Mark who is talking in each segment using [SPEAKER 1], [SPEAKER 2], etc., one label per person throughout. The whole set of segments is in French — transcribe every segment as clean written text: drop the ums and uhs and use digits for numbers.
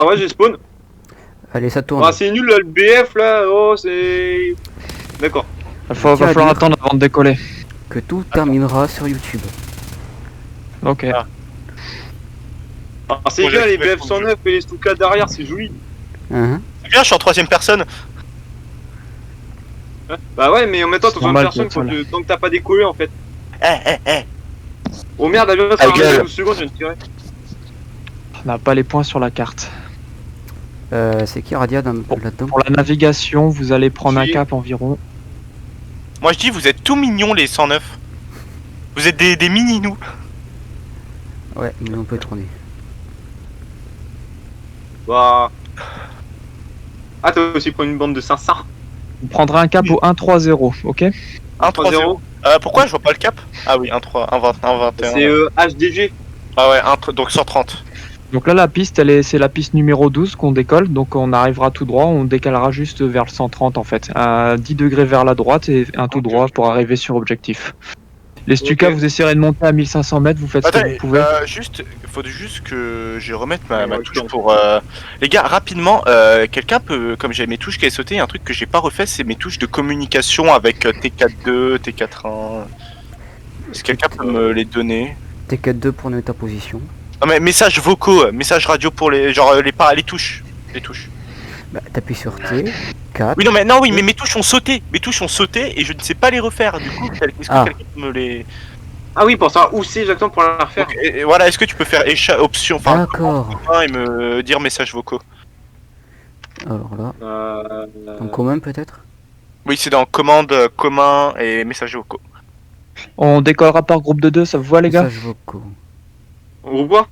[SPEAKER 1] Ah ouais, j'ai spawn.
[SPEAKER 2] Allez, ça tourne.
[SPEAKER 1] Ah, c'est nul là, le BF là. Oh, c'est. D'accord.
[SPEAKER 3] Va
[SPEAKER 2] tiens à
[SPEAKER 3] falloir
[SPEAKER 2] dire
[SPEAKER 3] attendre avant de décoller.
[SPEAKER 2] Que tout terminera sur YouTube.
[SPEAKER 3] Ok.
[SPEAKER 4] Ah.
[SPEAKER 1] Ah, c'est
[SPEAKER 4] Bon,
[SPEAKER 1] bien
[SPEAKER 4] j'ai
[SPEAKER 1] les
[SPEAKER 4] activé
[SPEAKER 1] BF
[SPEAKER 4] le
[SPEAKER 1] 109 et les Stuka derrière, c'est joli.
[SPEAKER 2] Hein.
[SPEAKER 4] C'est bien, je suis en troisième personne.
[SPEAKER 1] Ouais. Bah ouais, mais en même temps,
[SPEAKER 3] C'est
[SPEAKER 1] t'as besoin de
[SPEAKER 3] normal
[SPEAKER 1] personne
[SPEAKER 3] qu'il y ait
[SPEAKER 1] tant que t'as pas décollé en fait.
[SPEAKER 4] Eh.
[SPEAKER 1] Oh merde, avion, ça
[SPEAKER 4] Ta
[SPEAKER 1] va
[SPEAKER 4] gueule.
[SPEAKER 1] 12 secondes, je viens de tirer.
[SPEAKER 3] On n'a pas les points sur la carte.
[SPEAKER 2] C'est qui Radia là-dedans?
[SPEAKER 3] Pour la navigation, vous allez prendre un
[SPEAKER 1] Si.
[SPEAKER 3] cap environ.
[SPEAKER 4] Moi je dis, vous êtes tout mignons les 109. Vous êtes des mini-nous.
[SPEAKER 2] Ouais, mais on peut tourner.
[SPEAKER 1] Bah. Ah, t'as aussi pris une bande de 500.
[SPEAKER 3] Vous prendrez un cap au 1-3-0, ok?
[SPEAKER 4] 1-3-0. Pourquoi je vois pas le cap? Ah oui, 1-3, 1-20, 1-21.
[SPEAKER 1] C'est HDG.
[SPEAKER 4] Ah ouais, donc 130.
[SPEAKER 3] Donc là, la piste, c'est la piste numéro 12 qu'on décolle. Donc on arrivera tout droit, on décalera juste vers le 130 en fait. À 10 degrés vers la droite et un tout droit pour arriver sur objectif. Les Stuka,
[SPEAKER 1] Ok.
[SPEAKER 3] vous essayerez de monter à 1500 mètres, vous faites ce que vous pouvez.
[SPEAKER 4] Faut juste que je remette ma
[SPEAKER 1] Ouais,
[SPEAKER 4] touche
[SPEAKER 1] ok.
[SPEAKER 4] pour... Les gars, rapidement, quelqu'un peut... Comme j'ai mes touches qui est sauté, un truc que j'ai pas refait, c'est mes touches de communication avec T4-2, T4-1... Est-ce que quelqu'un peut me les donner?
[SPEAKER 2] T4-2 pour noter ta position.
[SPEAKER 4] Non mais messages vocaux, messages radio pour les... Genre les touches. Les touches.
[SPEAKER 2] Bah, t'appuies sur T, 4.
[SPEAKER 4] Oui, mais mes touches ont sauté. Mes touches ont sauté et je ne sais pas les refaire. Du coup, est-ce que
[SPEAKER 2] Ah.
[SPEAKER 4] quelqu'un peut me les...
[SPEAKER 1] Ah oui, pour savoir où c'est exactement pour la refaire.
[SPEAKER 4] Donc, et voilà, est-ce que tu peux faire option, enfin,
[SPEAKER 2] D'accord.
[SPEAKER 4] et me dire messages vocaux?
[SPEAKER 2] Alors là, en
[SPEAKER 1] Euh...
[SPEAKER 2] commun peut-être?
[SPEAKER 4] Oui, c'est dans commande, commun et messages vocaux.
[SPEAKER 3] On décollera par groupe de 2, ça vous va les gars?
[SPEAKER 2] Messages vocaux.
[SPEAKER 1] On revoit.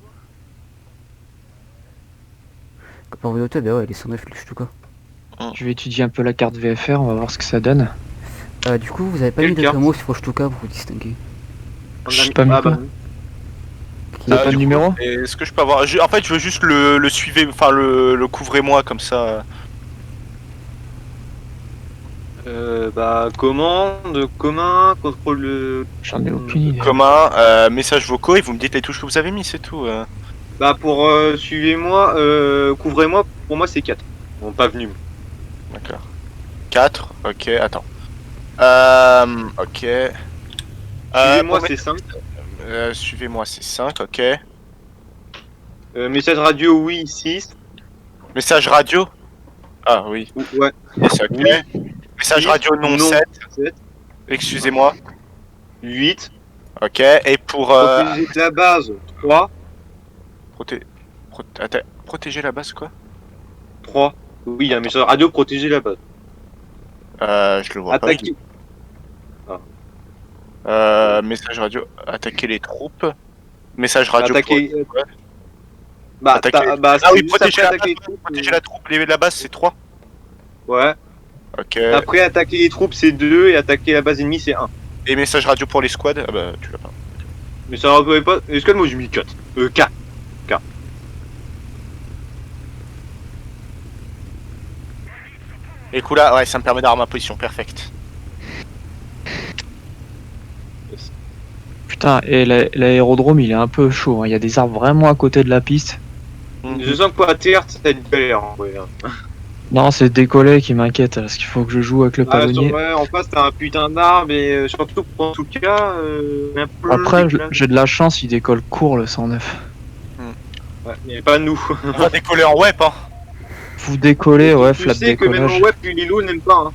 [SPEAKER 2] Par vidéo, bah ouais, les 109 les Stuka.
[SPEAKER 3] Je vais étudier un peu la carte VFR, on va voir ce que ça donne.
[SPEAKER 2] Du coup, vous avez pas
[SPEAKER 1] Quelle
[SPEAKER 2] mis de
[SPEAKER 1] carte
[SPEAKER 2] camo sur Stuka pour vous distinguer.
[SPEAKER 3] Je sais pas mis quoi.
[SPEAKER 2] Qui
[SPEAKER 3] T'as
[SPEAKER 2] est
[SPEAKER 3] pas de
[SPEAKER 4] du coup,
[SPEAKER 3] numéro?
[SPEAKER 4] Est-ce que je peux avoir... En fait, je veux juste le suivre, enfin, le couvrez-moi comme ça.
[SPEAKER 1] Bah, commande, commun, contrôle.
[SPEAKER 3] J'en ai aucune idée.
[SPEAKER 4] Commun, messages vocaux et vous me dites les touches que vous avez mis, c'est tout.
[SPEAKER 1] Bah, pour suivez-moi, couvrez-moi, pour moi c'est 4. Bon, pas venu.
[SPEAKER 4] D'accord. 4, ok, attends. Ok.
[SPEAKER 1] Suivez-moi,
[SPEAKER 4] pour
[SPEAKER 1] c'est 5.
[SPEAKER 4] suivez-moi, c'est 5, ok.
[SPEAKER 1] Message radio, oui, 6.
[SPEAKER 4] Message radio? Ah oui,
[SPEAKER 1] Ouais,
[SPEAKER 4] c'est ok.
[SPEAKER 1] Oui.
[SPEAKER 4] Message radio non,
[SPEAKER 1] Non.
[SPEAKER 4] 7,
[SPEAKER 1] 7.
[SPEAKER 4] excusez-moi.
[SPEAKER 1] 8.
[SPEAKER 4] Ok, et pour...
[SPEAKER 1] Protéger de la base, 3.
[SPEAKER 4] Attends, protéger la base quoi?
[SPEAKER 1] 3. Oui, il y a un message radio, protéger la base.
[SPEAKER 4] Je le vois
[SPEAKER 1] Attaquer.
[SPEAKER 4] pas. Message radio, attaquer les troupes. Message radio.
[SPEAKER 1] Attaquer.
[SPEAKER 4] Ouais.
[SPEAKER 1] Bah,
[SPEAKER 4] Attaquer.
[SPEAKER 1] bah,
[SPEAKER 4] Ah oui,
[SPEAKER 1] juste
[SPEAKER 4] protéger
[SPEAKER 1] après
[SPEAKER 4] la
[SPEAKER 1] attaquer
[SPEAKER 4] base,
[SPEAKER 1] les troupes.
[SPEAKER 4] protéger la troupe, la base c'est 3.
[SPEAKER 1] Ouais.
[SPEAKER 4] Ok.
[SPEAKER 1] Après, attaquer les troupes, c'est 2. Et attaquer la base ennemie, c'est 1.
[SPEAKER 4] Et message radio pour les squads, ah bah tu l'as pas.
[SPEAKER 1] Mais ça ne pas. Est-ce que moi j'ai mis 4 4.
[SPEAKER 4] Et coup là, ouais, ça me permet d'avoir ma position perfecte.
[SPEAKER 3] Putain, et l'aérodrome il est un peu chaud, hein. Il y a des arbres vraiment à côté de la piste.
[SPEAKER 1] Je sens que pour atterrir, ça va être galère. Ouais.
[SPEAKER 3] Non, c'est décoller qui m'inquiète, parce qu'il faut que je joue avec le palonnier.
[SPEAKER 1] Ouais, en face, t'as un putain d'arbre et surtout pour en tout cas, un peu.
[SPEAKER 3] Après,
[SPEAKER 1] décalage.
[SPEAKER 3] j'ai de la chance, il décolle court le 109.
[SPEAKER 1] Ouais, mais pas nous.
[SPEAKER 4] On va décoller en web, hein.
[SPEAKER 3] Vous décollez, ouais,
[SPEAKER 1] Tu
[SPEAKER 3] flap
[SPEAKER 1] sais que même en
[SPEAKER 3] décollage.
[SPEAKER 1] web, Lilo n'aime pas. Hein.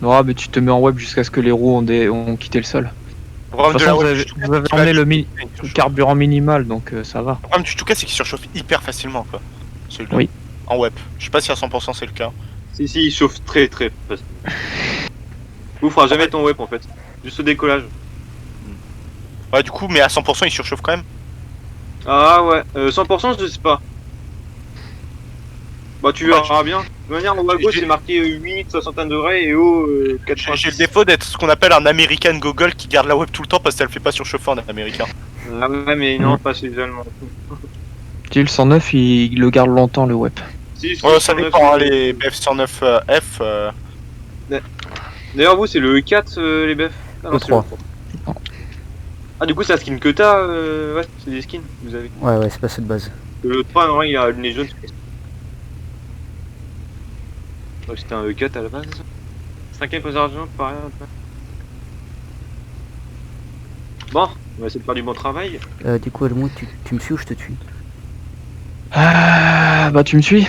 [SPEAKER 3] Non, mais tu te mets en web jusqu'à ce que les roues ont quitté le sol.
[SPEAKER 4] Le problème
[SPEAKER 3] De toute
[SPEAKER 4] de la
[SPEAKER 3] façon,
[SPEAKER 4] web,
[SPEAKER 3] vous avez emmené le carburant minimal, donc ça va.
[SPEAKER 4] Le problème du Stuka, c'est qu'il surchauffe hyper facilement, quoi. Celui-là.
[SPEAKER 3] Oui.
[SPEAKER 4] En web. Je sais pas si à 100% c'est le cas.
[SPEAKER 1] Si, il chauffe très très fast. Vous fera jamais ton web en fait. Juste au décollage.
[SPEAKER 4] Ouais, du coup, mais à 100% il surchauffe quand même.
[SPEAKER 1] Ah ouais, 100% je sais pas. Bah tu verras bien. De toute manière, en haut à gauche c'est marqué 8, 61 degrés et haut 80.
[SPEAKER 4] J'ai le défaut d'être ce qu'on appelle un American Goggle qui garde la web tout le temps parce qu'elle fait pas surchauffer en américain.
[SPEAKER 1] Ah ouais, mais non, pas chez les Allemands.
[SPEAKER 3] Tu sais, le 109, il le garde longtemps le web.
[SPEAKER 1] Si,
[SPEAKER 4] Ouais, ça
[SPEAKER 1] 109,
[SPEAKER 4] dépend, hein, les BF109F.
[SPEAKER 1] D'ailleurs, vous c'est le E4 les BF. Ah,
[SPEAKER 2] Le
[SPEAKER 1] c'est
[SPEAKER 2] 3.
[SPEAKER 1] Ah, du coup, c'est la skin que t'as ouais, c'est des skins, vous avez.
[SPEAKER 2] Ouais, c'est pas ceux de base.
[SPEAKER 1] Le 3, non, il a le nez jaune. Donc c'était un E4 à la base. 5ème pose d'argent, pareil. Bon, on va essayer de faire du bon travail.
[SPEAKER 2] Du coup, Helmut, tu me suis ou je te tue?
[SPEAKER 3] Ah, bah tu me suis?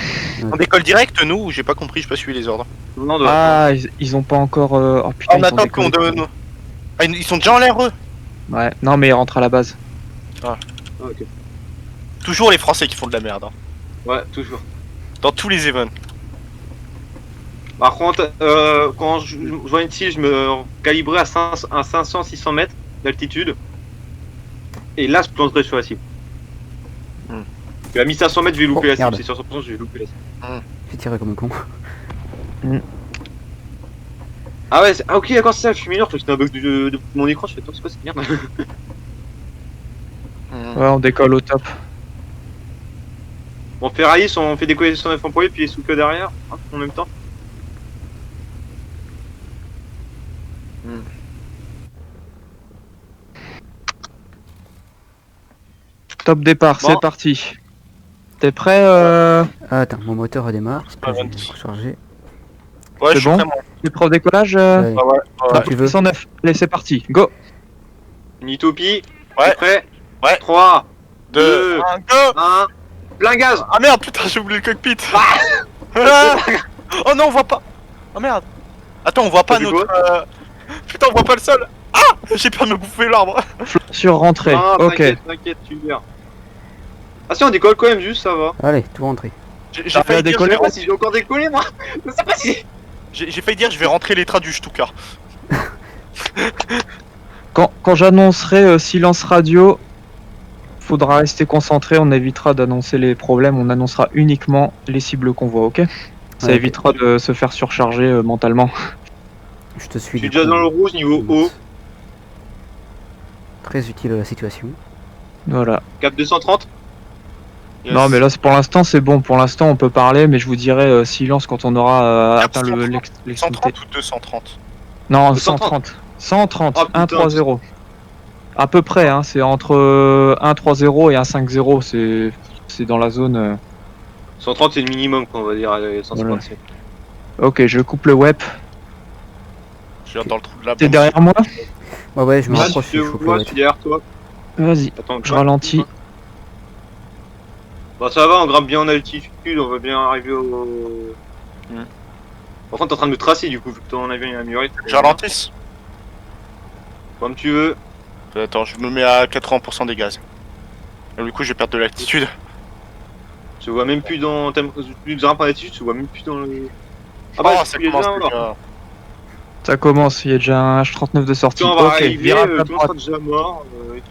[SPEAKER 4] On décolle direct, nous, ou j'ai pas compris, j'ai pas suivi les ordres.
[SPEAKER 1] Non,
[SPEAKER 3] Ah, ils ont pas encore... Oh putain,
[SPEAKER 4] On
[SPEAKER 3] ils ont
[SPEAKER 4] attend
[SPEAKER 3] décollé.
[SPEAKER 4] qu'on donne. Ah, ils sont déjà en l'air, eux.
[SPEAKER 3] Ouais, non mais ils rentrent à la base.
[SPEAKER 1] ok.
[SPEAKER 4] Toujours les Français qui font de la merde, hein.
[SPEAKER 1] Ouais, toujours.
[SPEAKER 4] Dans tous les events.
[SPEAKER 1] Par contre, quand je vois une cible, je me calibrais à 500-600 mètres d'altitude. Et là, je plongerai sur la cible. À 1500 mètres, je vais louper
[SPEAKER 2] Oh,
[SPEAKER 1] la cible.
[SPEAKER 2] merde.
[SPEAKER 1] C'est sur 100%, je vais louper la cible.
[SPEAKER 2] J'ai tiré comme un con.
[SPEAKER 1] Ah ouais, ah ok, d'accord, c'est ça, je suis mineur, je crois que c'était un bug de mon écran, je fais, attends, c'est quoi cette merde?
[SPEAKER 3] Ouais, on décolle au top.
[SPEAKER 1] Bon, Ferrari, on fait décoller son F employé, puis les sous que derrière, hein, en même temps.
[SPEAKER 3] Top départ,
[SPEAKER 1] Bon.
[SPEAKER 3] c'est parti. T'es prêt
[SPEAKER 2] Ah, attends, mon moteur redémarre.
[SPEAKER 4] Ah,
[SPEAKER 2] J'ai
[SPEAKER 4] 26.
[SPEAKER 2] rechargé.
[SPEAKER 4] Ouais,
[SPEAKER 3] C'est
[SPEAKER 4] je suis
[SPEAKER 3] bon
[SPEAKER 4] prêt, moi.
[SPEAKER 3] T'es prêt au décollage
[SPEAKER 2] Ouais.
[SPEAKER 4] Ah ouais,
[SPEAKER 2] Quand tu veux.
[SPEAKER 3] 109. Allez, c'est parti. Go.
[SPEAKER 1] Une utopie,
[SPEAKER 4] Ouais.
[SPEAKER 1] t'es prêt?
[SPEAKER 4] Ouais.
[SPEAKER 1] 3,
[SPEAKER 4] 2, 1, go.
[SPEAKER 1] 1, plein gaz!
[SPEAKER 4] Ah merde, putain, j'ai oublié le cockpit. Ah. Oh non, on voit pas. Oh merde. Attends, on voit pas
[SPEAKER 1] T'as vu
[SPEAKER 4] notre. Putain, on voit pas le sol. Ah, j'ai peur de me bouffer l'arbre.
[SPEAKER 3] Sur rentrée.
[SPEAKER 1] Non,
[SPEAKER 3] Ok.
[SPEAKER 1] t'inquiète, tu verras. Ah si, on décolle quand même, juste, ça va.
[SPEAKER 2] Allez, tout rentré.
[SPEAKER 4] J'ai
[SPEAKER 3] T'as
[SPEAKER 4] failli
[SPEAKER 3] fait
[SPEAKER 4] dire,
[SPEAKER 3] décoller,
[SPEAKER 1] Je sais pas si j'ai encore décollé, moi! Je sais pas si...
[SPEAKER 4] j'ai failli dire, je vais rentrer les trains du Stuka.
[SPEAKER 3] Quand j'annoncerai silence radio, faudra rester concentré. On évitera d'annoncer les problèmes. On annoncera uniquement les cibles qu'on voit, ok? Ça
[SPEAKER 2] Ouais,
[SPEAKER 3] évitera de se faire surcharger mentalement.
[SPEAKER 2] Je te suis.
[SPEAKER 1] Je suis
[SPEAKER 2] du
[SPEAKER 1] déjà
[SPEAKER 2] coup.
[SPEAKER 1] dans le rouge, niveau haut.
[SPEAKER 2] Très utile à la situation.
[SPEAKER 3] Voilà.
[SPEAKER 1] Cap 230.
[SPEAKER 3] Non mais là pour l'instant c'est bon, pour l'instant on peut parler mais je vous dirai silence quand on aura atteint le
[SPEAKER 4] 130
[SPEAKER 3] l'extrémité.
[SPEAKER 4] ou 230.
[SPEAKER 3] Non
[SPEAKER 1] 230.
[SPEAKER 3] 130,
[SPEAKER 1] Oh, putain.
[SPEAKER 3] 130. À peu près hein, c'est entre 130 et 150, c'est dans la zone
[SPEAKER 1] 130 c'est le minimum, quoi, on va dire, à 157.
[SPEAKER 3] OK, je coupe le web.
[SPEAKER 4] Je viens dans le trou de la
[SPEAKER 3] T'es
[SPEAKER 4] bombe.
[SPEAKER 3] derrière moi?
[SPEAKER 2] Ouais, je me
[SPEAKER 1] Là,
[SPEAKER 2] rapproche.
[SPEAKER 1] tu
[SPEAKER 2] Il
[SPEAKER 1] te
[SPEAKER 2] faut que
[SPEAKER 1] vois,
[SPEAKER 2] le
[SPEAKER 1] je suis derrière toi.
[SPEAKER 3] Vas-y,
[SPEAKER 1] Attends,
[SPEAKER 3] je ralentis.
[SPEAKER 1] Bah ça va, on grimpe bien en altitude, on va bien arriver au... Par contre t'es en train de me tracer du coup, vu que ton avion est amélioré.
[SPEAKER 4] Je ralentisse.
[SPEAKER 1] Comme tu veux.
[SPEAKER 4] Attends, je me mets à 80% des gaz. Et du coup, je vais perdre de l'altitude.
[SPEAKER 1] Je vois même plus dans... Tu grimpes en altitude, je vois même plus dans le... Ah
[SPEAKER 4] Oh,
[SPEAKER 1] bah,
[SPEAKER 4] ça
[SPEAKER 1] il est
[SPEAKER 4] commence
[SPEAKER 1] déjà là.
[SPEAKER 4] déjà.
[SPEAKER 3] Ça commence, il y a déjà un H39 de sortie.
[SPEAKER 1] Putain, on va
[SPEAKER 3] OK,
[SPEAKER 1] arriver,
[SPEAKER 3] virage à
[SPEAKER 1] tout le monde
[SPEAKER 3] droite.
[SPEAKER 1] sera déjà mort, et tout.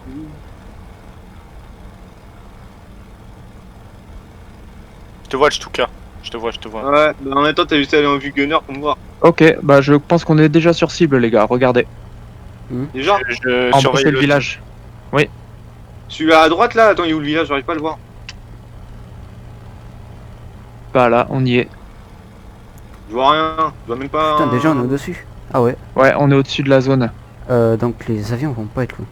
[SPEAKER 4] Je te vois, le Stuka. Je te vois.
[SPEAKER 1] Ouais, bah en même temps t'as juste à aller en vue gunner pour me voir.
[SPEAKER 3] OK, bah je pense qu'on est déjà sur cible les gars, regardez.
[SPEAKER 1] Déjà,
[SPEAKER 4] Je
[SPEAKER 3] Embrassez
[SPEAKER 4] surveille
[SPEAKER 3] le village.
[SPEAKER 1] celui à droite là, attends, il est où le village? J'arrive pas à le voir.
[SPEAKER 3] Bah là, on y est.
[SPEAKER 1] Je vois rien, je vois même pas...
[SPEAKER 2] Putain, déjà on est au-dessus. Ah ouais.
[SPEAKER 3] Ouais, on est au-dessus de la zone.
[SPEAKER 2] Donc les avions vont pas être loin.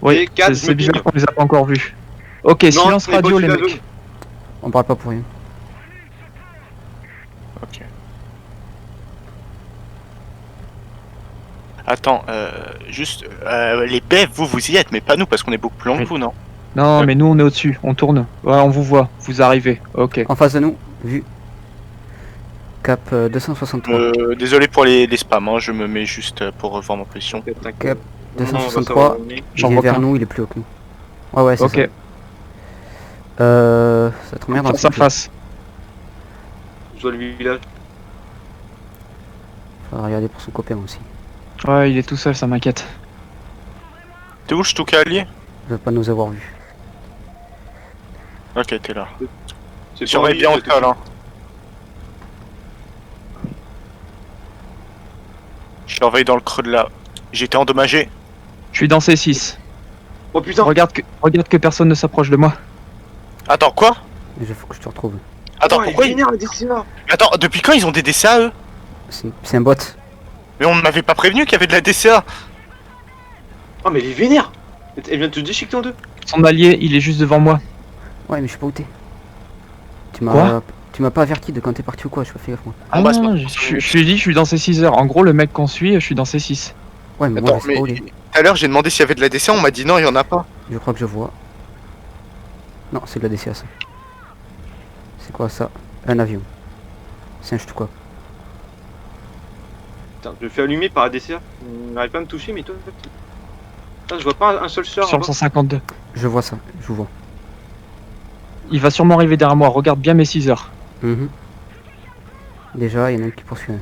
[SPEAKER 3] Oui,
[SPEAKER 1] Et quatre,
[SPEAKER 3] c'est
[SPEAKER 1] je me
[SPEAKER 3] bizarre
[SPEAKER 1] ping.
[SPEAKER 3] qu'on les a pas encore vus. Ok,
[SPEAKER 1] Non,
[SPEAKER 3] silence
[SPEAKER 1] on est pas
[SPEAKER 3] radio
[SPEAKER 1] au-dessus
[SPEAKER 3] les
[SPEAKER 1] de la
[SPEAKER 3] mecs.
[SPEAKER 1] zone.
[SPEAKER 2] On parle pas pour rien.
[SPEAKER 4] Ok. Attends, juste, les bèves, vous y êtes, mais pas nous, parce qu'on est beaucoup plus long que vous, non?
[SPEAKER 3] Non, mais nous on est au-dessus, on tourne. Ouais, on vous voit, vous arrivez. Ok.
[SPEAKER 2] En face de nous, vu. Cap 263.
[SPEAKER 4] Désolé pour les spams, hein, je me mets juste pour revoir ma position.
[SPEAKER 1] T'inquiète.
[SPEAKER 2] Cap
[SPEAKER 1] Non, on va
[SPEAKER 2] 263.
[SPEAKER 1] savoir où on est.
[SPEAKER 2] Il
[SPEAKER 3] J'en
[SPEAKER 2] vient
[SPEAKER 3] vois
[SPEAKER 2] vers
[SPEAKER 3] qu'un.
[SPEAKER 2] nous, il est plus haut que nous. Ouais, c'est
[SPEAKER 3] Ok,
[SPEAKER 2] ça. Ça te merde
[SPEAKER 3] face à face.
[SPEAKER 1] Je vois le village.
[SPEAKER 2] Faut regarder pour son copain aussi.
[SPEAKER 3] Ouais, il est tout seul, ça m'inquiète.
[SPEAKER 4] T'es où, Stuka allié?
[SPEAKER 2] Il va pas nous avoir vus.
[SPEAKER 4] Ok, t'es là.
[SPEAKER 1] C'est
[SPEAKER 4] Surveille
[SPEAKER 1] pas
[SPEAKER 4] bien au
[SPEAKER 1] lui,
[SPEAKER 4] sol, hein. Je surveille dans le creux de la... J'ai été endommagé.
[SPEAKER 3] Je suis dans C6.
[SPEAKER 1] Oh putain.
[SPEAKER 3] Regarde que personne ne s'approche de moi.
[SPEAKER 4] Attends, quoi?
[SPEAKER 2] Il faut que je te retrouve.
[SPEAKER 4] Attends,
[SPEAKER 1] Oh,
[SPEAKER 4] pourquoi
[SPEAKER 1] il est
[SPEAKER 4] ils...
[SPEAKER 1] vénère, le DCA.
[SPEAKER 4] Attends, depuis quand ils ont des DCA, eux?
[SPEAKER 2] C'est un bot.
[SPEAKER 4] Mais on ne m'avait pas prévenu qu'il y avait de la DCA.
[SPEAKER 1] Oh mais il est vénère. Elle vient de te déchiqueter en deux.
[SPEAKER 3] Son allié, il est juste devant moi.
[SPEAKER 2] Ouais, mais je sais pas où t'es. Tu
[SPEAKER 3] Quoi
[SPEAKER 2] m'as pas averti de quand t'es parti ou quoi, je pas fait gaffe moi.
[SPEAKER 3] Ah
[SPEAKER 4] bah,
[SPEAKER 3] non, je lui ai dit, je suis dans C6 heures. En gros, le mec qu'on suit, je suis dans C6.
[SPEAKER 2] Ouais, mais moi
[SPEAKER 4] Attends,
[SPEAKER 2] je sais
[SPEAKER 4] mais
[SPEAKER 2] pas où il est.
[SPEAKER 4] tout à l'heure j'ai demandé s'il y avait de la DC, on m'a dit non, il y en a pas.
[SPEAKER 2] Je crois que je vois. Non, c'est de la DCA ça. C'est quoi ça? Un avion. C'est un quoi?
[SPEAKER 1] Putain, je me fais allumer par ADCA. Il n'arrive pas à me toucher, mais toi. Putain, je vois pas un seul char.
[SPEAKER 3] Sur le 152.
[SPEAKER 2] Je vois ça, je vous vois.
[SPEAKER 3] Il va sûrement arriver derrière moi. Regarde bien mes 6 heures.
[SPEAKER 2] Mhm. Déjà, il y en a un qui poursuit.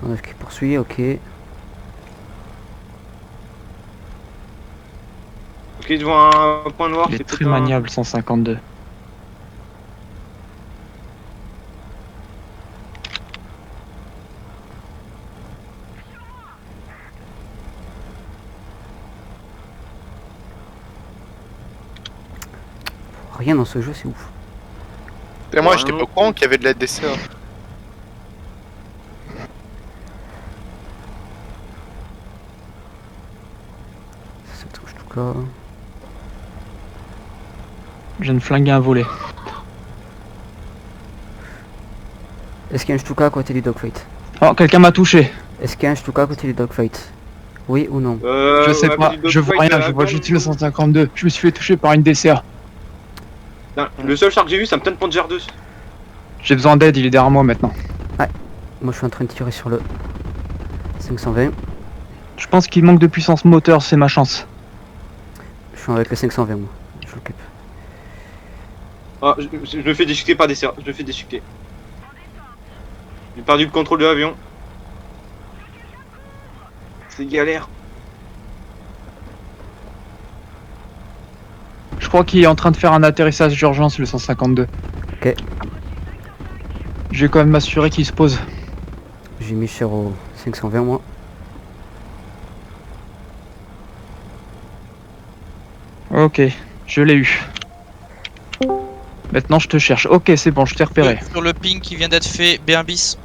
[SPEAKER 2] 109 qui poursuit, ok.
[SPEAKER 1] Ok, je vois un point noir.
[SPEAKER 3] Il est
[SPEAKER 1] c'est
[SPEAKER 3] très
[SPEAKER 1] peut-être un-
[SPEAKER 3] maniable, 152.
[SPEAKER 2] Rien dans ce jeu, c'est ouf.
[SPEAKER 4] Et moi
[SPEAKER 1] Ouais,
[SPEAKER 4] j'étais
[SPEAKER 1] non.
[SPEAKER 4] pas au courant qu'il y avait de la DC.
[SPEAKER 2] C'est ce truc là.
[SPEAKER 3] Je viens de flinguer un volet.
[SPEAKER 2] Est-ce qu'il y a un Stuka à côté du dogfight?
[SPEAKER 3] Oh, quelqu'un m'a touché.
[SPEAKER 2] Est-ce qu'il y a un Stuka à côté du dogfight? Oui ou non?
[SPEAKER 3] Je sais
[SPEAKER 1] ouais,
[SPEAKER 3] pas,
[SPEAKER 1] petit
[SPEAKER 3] je vois
[SPEAKER 1] dogfight,
[SPEAKER 3] rien, je vois juste le 152. Je me suis fait toucher par une DCA.
[SPEAKER 1] Non, le seul char que j'ai vu, ça me tente pour GR2.
[SPEAKER 3] J'ai besoin d'aide, il est derrière moi maintenant.
[SPEAKER 2] Moi je suis en train de tirer sur le 520.
[SPEAKER 3] Je pense qu'il manque de puissance moteur, c'est ma chance.
[SPEAKER 2] Je suis avec le 520 moi. Je l'occupe.
[SPEAKER 1] Ah, je me fais déchiqueter par DCA. Je me fais déchiqueter. J'ai perdu le contrôle de l'avion. C'est galère.
[SPEAKER 3] Je crois qu'il est en train de faire un atterrissage d'urgence, le 152.
[SPEAKER 2] Ok.
[SPEAKER 3] Je vais quand même m'assurer qu'il se pose.
[SPEAKER 2] J'ai mis cher au 520 moi.
[SPEAKER 3] Ok, je l'ai eu. Maintenant je te cherche. Ok, c'est bon, je t'ai repéré.
[SPEAKER 5] Sur le ping qui vient d'être fait, B1 bis.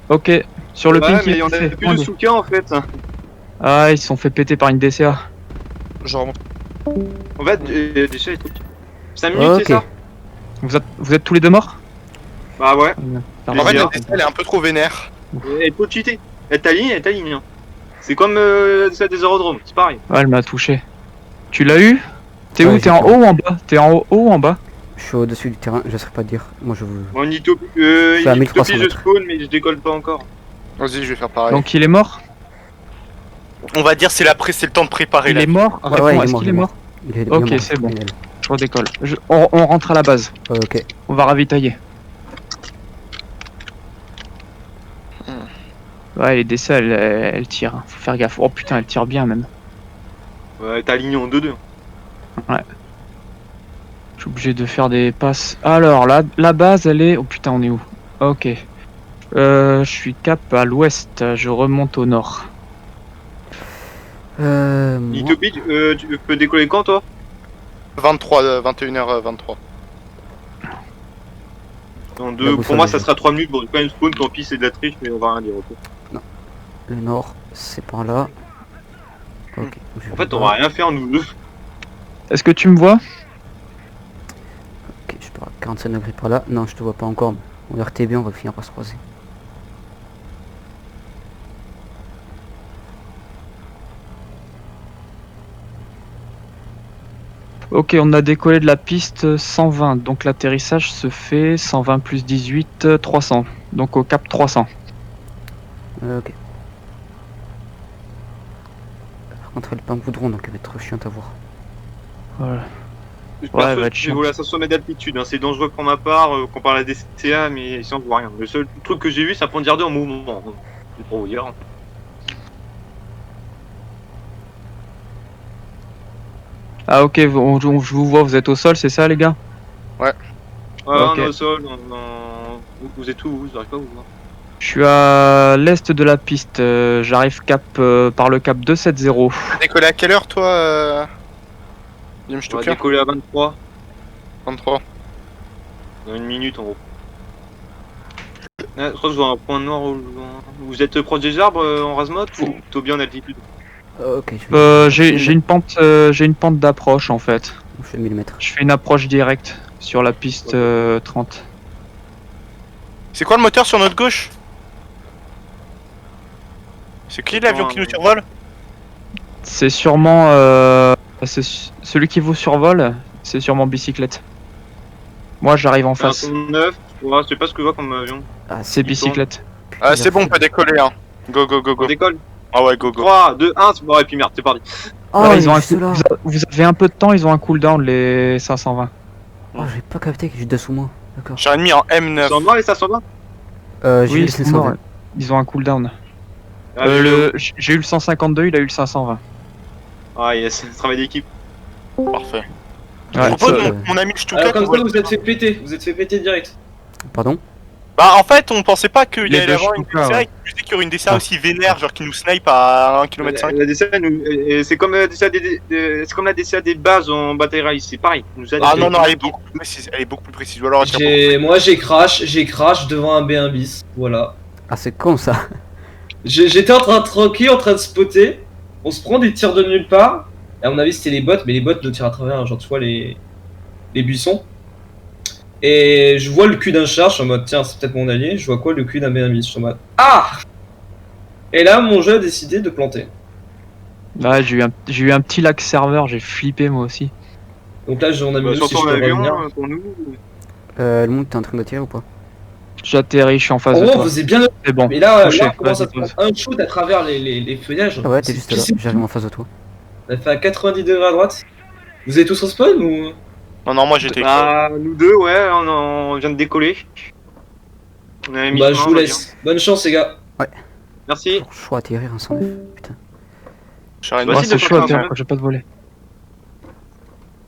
[SPEAKER 3] Ok, sur le
[SPEAKER 1] Ouais,
[SPEAKER 3] ping
[SPEAKER 1] mais
[SPEAKER 3] qui
[SPEAKER 1] on
[SPEAKER 3] est
[SPEAKER 1] a
[SPEAKER 3] fait.
[SPEAKER 1] plus de soutien en fait.
[SPEAKER 3] Ah, ils se sont fait péter par une DCA.
[SPEAKER 5] Je remonte.
[SPEAKER 1] En fait, déjà, 5 minutes,
[SPEAKER 2] Ok.
[SPEAKER 1] c'est ça?
[SPEAKER 3] Vous êtes tous les deux morts?
[SPEAKER 1] Bah ouais.
[SPEAKER 4] En fait,
[SPEAKER 1] bien.
[SPEAKER 4] la DC elle est un peu trop vénère.
[SPEAKER 1] Elle peut cheater. Elle t'aligne, elle t'aligne. Hein. C'est comme celle des aérodromes, c'est pareil.
[SPEAKER 3] Ouais, elle m'a touché. Tu l'as eu? T'es
[SPEAKER 2] Ouais,
[SPEAKER 3] où?
[SPEAKER 2] j'ai
[SPEAKER 3] T'es en
[SPEAKER 2] pas.
[SPEAKER 3] haut ou en bas? T'es en haut ou en bas?
[SPEAKER 2] Je suis au-dessus du terrain, je saurais pas te dire. Moi je vous.
[SPEAKER 1] Bon,
[SPEAKER 2] Je suis à 1300
[SPEAKER 1] je
[SPEAKER 2] mètres.
[SPEAKER 1] spawn, mais je décolle pas encore.
[SPEAKER 4] Vas-y, je vais faire pareil.
[SPEAKER 3] Donc il est mort?
[SPEAKER 4] On va dire c'est le temps de préparer
[SPEAKER 3] Il
[SPEAKER 4] la
[SPEAKER 3] est mort?
[SPEAKER 2] Ouais,
[SPEAKER 3] Réponds,
[SPEAKER 2] ouais, il est
[SPEAKER 3] est-ce
[SPEAKER 2] mort,
[SPEAKER 3] qu'il est mort?
[SPEAKER 2] Il est
[SPEAKER 3] Ok,
[SPEAKER 2] bien mort.
[SPEAKER 3] c'est bon.
[SPEAKER 2] Il est-
[SPEAKER 3] Je redécolle. On rentre à la base.
[SPEAKER 2] Ok.
[SPEAKER 3] On va ravitailler. Ouais, les DC, elle tire. Faut faire gaffe. Oh putain, elle tire bien même.
[SPEAKER 1] Ouais, t'as aligné en 2-2.
[SPEAKER 3] Je suis obligé de faire des passes. Alors, la base, elle est... Oh putain, on est où? Ok. Je suis cap à l'ouest. Je remonte au nord.
[SPEAKER 1] Il te pique, tu peux décoller quand toi?
[SPEAKER 4] 21h23.
[SPEAKER 1] Dans
[SPEAKER 2] La
[SPEAKER 1] deux, pour
[SPEAKER 2] boussole,
[SPEAKER 1] moi,
[SPEAKER 2] déjà.
[SPEAKER 1] ça sera 3 minutes. Bon, quand même spawn, tant pis, c'est de la triche, mais on va rien dire. Ok.
[SPEAKER 2] Le nord, c'est par là. Ok. je
[SPEAKER 1] En
[SPEAKER 2] vais
[SPEAKER 1] fait, on
[SPEAKER 2] voir.
[SPEAKER 1] va rien faire, nous deux.
[SPEAKER 3] Est-ce que tu me vois?
[SPEAKER 2] Ok, je pars à 45 degrés par là. Non, je te vois pas encore. Mais on va RTB, on va finir par se croiser.
[SPEAKER 3] Ok, on a décollé de la piste 120. Donc l'atterrissage se fait 120 plus 18, 300. Donc au cap 300.
[SPEAKER 2] Ok. Par contre, elle est pas en goudron, donc elle va être chiante à voir.
[SPEAKER 3] Voilà.
[SPEAKER 1] Perso,
[SPEAKER 3] va être
[SPEAKER 1] j'ai
[SPEAKER 3] chiant.
[SPEAKER 1] volé à 500 mètres d'altitude. Hein. C'est dangereux pour ma part, qu'on parle à des DCA, mais ici on voit rien. Le seul truc que j'ai vu, c'est un point de GR2 en mouvement. Hein. C'est pour vous dire.
[SPEAKER 3] Ah ok, je vous vois, vous êtes au sol, c'est ça les gars?
[SPEAKER 1] Ouais,
[SPEAKER 3] Ok.
[SPEAKER 1] on est au sol. Vous êtes où vous? J'arrive pas à vous voir.
[SPEAKER 3] Je suis à l'est de la piste. J'arrive cap par le cap 270.
[SPEAKER 4] T'as décollé à quelle heure toi Jim
[SPEAKER 1] On va
[SPEAKER 4] Stucker
[SPEAKER 1] décoller à 23.
[SPEAKER 4] 23.
[SPEAKER 1] Dans une minute en gros. Ah, je crois que je vois un point noir au loin. Vous êtes proche des arbres en Razmot ou plutôt bien en altitude?
[SPEAKER 2] Ok, je vais...
[SPEAKER 3] J'ai une pente d'approche en fait.
[SPEAKER 2] Je je vais 1000 mètres.
[SPEAKER 3] Je fais une approche directe sur la piste 30.
[SPEAKER 4] C'est quoi le moteur sur notre gauche? C'est qui l'avion qui nous survole?
[SPEAKER 3] C'est sûrement... celui qui vous survole, c'est sûrement bicyclette. Moi j'arrive en face.
[SPEAKER 1] 9, ouais, je sais pas ce que je vois comme avion.
[SPEAKER 2] Ah,
[SPEAKER 3] C'est bicyclette.
[SPEAKER 4] Ah, c'est bon, on peut décoller, hein. Go, go, go,
[SPEAKER 1] On
[SPEAKER 4] go.
[SPEAKER 1] décolle.
[SPEAKER 4] Ah ouais, go, go.
[SPEAKER 1] 3, 2, 1, c'est bon, et puis merde, c'est parti.
[SPEAKER 2] Oh,
[SPEAKER 3] Ouais,
[SPEAKER 2] il
[SPEAKER 3] ils ont
[SPEAKER 2] est
[SPEAKER 3] un
[SPEAKER 2] juste là.
[SPEAKER 3] vous avez un peu de temps, ils ont un cooldown les 520.
[SPEAKER 2] Oh, j'ai pas capté qu'il est juste dessous moi. D'accord.
[SPEAKER 4] J'ai un ennemi en M9.
[SPEAKER 1] 120 et ça 120.
[SPEAKER 2] J'ai eu
[SPEAKER 3] Oui,
[SPEAKER 2] le
[SPEAKER 3] c'est
[SPEAKER 2] 520.
[SPEAKER 3] mort. Ils ont un cooldown.
[SPEAKER 1] Ah,
[SPEAKER 3] J'ai eu le 152, il a eu le 520.
[SPEAKER 1] Ah yes, travail d'équipe.
[SPEAKER 4] Parfait.
[SPEAKER 3] Ouais,
[SPEAKER 4] Je propose
[SPEAKER 2] ça,
[SPEAKER 4] mon ami le Stuka.
[SPEAKER 6] Alors comme
[SPEAKER 4] qu'on
[SPEAKER 6] ça,
[SPEAKER 4] voit-
[SPEAKER 6] vous êtes fait péter. Vous êtes fait péter direct.
[SPEAKER 2] Pardon?
[SPEAKER 4] Bah, en fait, on pensait pas qu'il y
[SPEAKER 3] Les
[SPEAKER 4] allait
[SPEAKER 3] deux
[SPEAKER 4] avoir une
[SPEAKER 3] Stuka,
[SPEAKER 4] DCA
[SPEAKER 3] ouais.
[SPEAKER 4] et je sais qu'il y aurait une DCA aussi vénère, genre qui nous snipe à 1 km 5.
[SPEAKER 1] La DCA, c'est comme la DCA c'est comme la DCA des bases en bataille rail, c'est pareil. Nous a
[SPEAKER 4] Ah
[SPEAKER 1] dit-
[SPEAKER 4] non, non, elle est beaucoup plus précise. Elle est beaucoup plus précise. Ou alors, elle tire beaucoup.
[SPEAKER 6] Moi j'ai crash devant un B1 bis. Voilà.
[SPEAKER 2] Ah, c'est con ça.
[SPEAKER 6] J'étais en train de tranquille, en train de spotter. On se prend des tirs de nulle part. À mon avis c'était les bots, mais les bots nous tirent à travers, genre tu vois les buissons. Et je vois le cul d'un char, je suis en mode tiens c'est peut-être mon allié. Je vois quoi le cul d'un B1 bis, je suis en mode ah. Et là mon jeu a décidé de planter.
[SPEAKER 3] Ouais, j'ai eu un petit lag serveur, j'ai flippé moi aussi.
[SPEAKER 6] Donc là j'en ai
[SPEAKER 1] Bah,
[SPEAKER 6] mis deux si
[SPEAKER 1] surtout
[SPEAKER 6] je
[SPEAKER 1] en
[SPEAKER 6] peux
[SPEAKER 1] avion,
[SPEAKER 6] revenir.
[SPEAKER 1] pour nous.
[SPEAKER 2] Le monde, t'es en train de tirer ou pas?
[SPEAKER 3] J'atterris, je suis en face
[SPEAKER 6] En
[SPEAKER 3] de
[SPEAKER 6] gros on
[SPEAKER 3] toi.
[SPEAKER 6] faisait bien.
[SPEAKER 3] C'est bon.
[SPEAKER 6] Mais là,
[SPEAKER 3] Touché,
[SPEAKER 6] là on commence à
[SPEAKER 3] vas-y,
[SPEAKER 6] prendre un shoot à travers les feuillages.
[SPEAKER 2] Ah ouais, t'es
[SPEAKER 6] C'est
[SPEAKER 2] juste là.
[SPEAKER 6] pissé.
[SPEAKER 2] J'arrive en face de toi.
[SPEAKER 6] On a fait à 90 degrés à droite. Vous êtes tous au spawn ou?
[SPEAKER 4] Non, non, moi j'étais.
[SPEAKER 1] Bah, nous deux, ouais, on vient de décoller. On a mis
[SPEAKER 6] Bah je vous laisse. Bonne chance les gars.
[SPEAKER 1] Merci.
[SPEAKER 2] Chaud à atterrir en 109. Putain.
[SPEAKER 4] J'arrive
[SPEAKER 1] Bah,
[SPEAKER 3] Ouais,
[SPEAKER 1] si,
[SPEAKER 3] c'est
[SPEAKER 1] de
[SPEAKER 3] chaud à
[SPEAKER 1] faire
[SPEAKER 3] terre,
[SPEAKER 1] un peu.
[SPEAKER 3] j'ai pas de voler.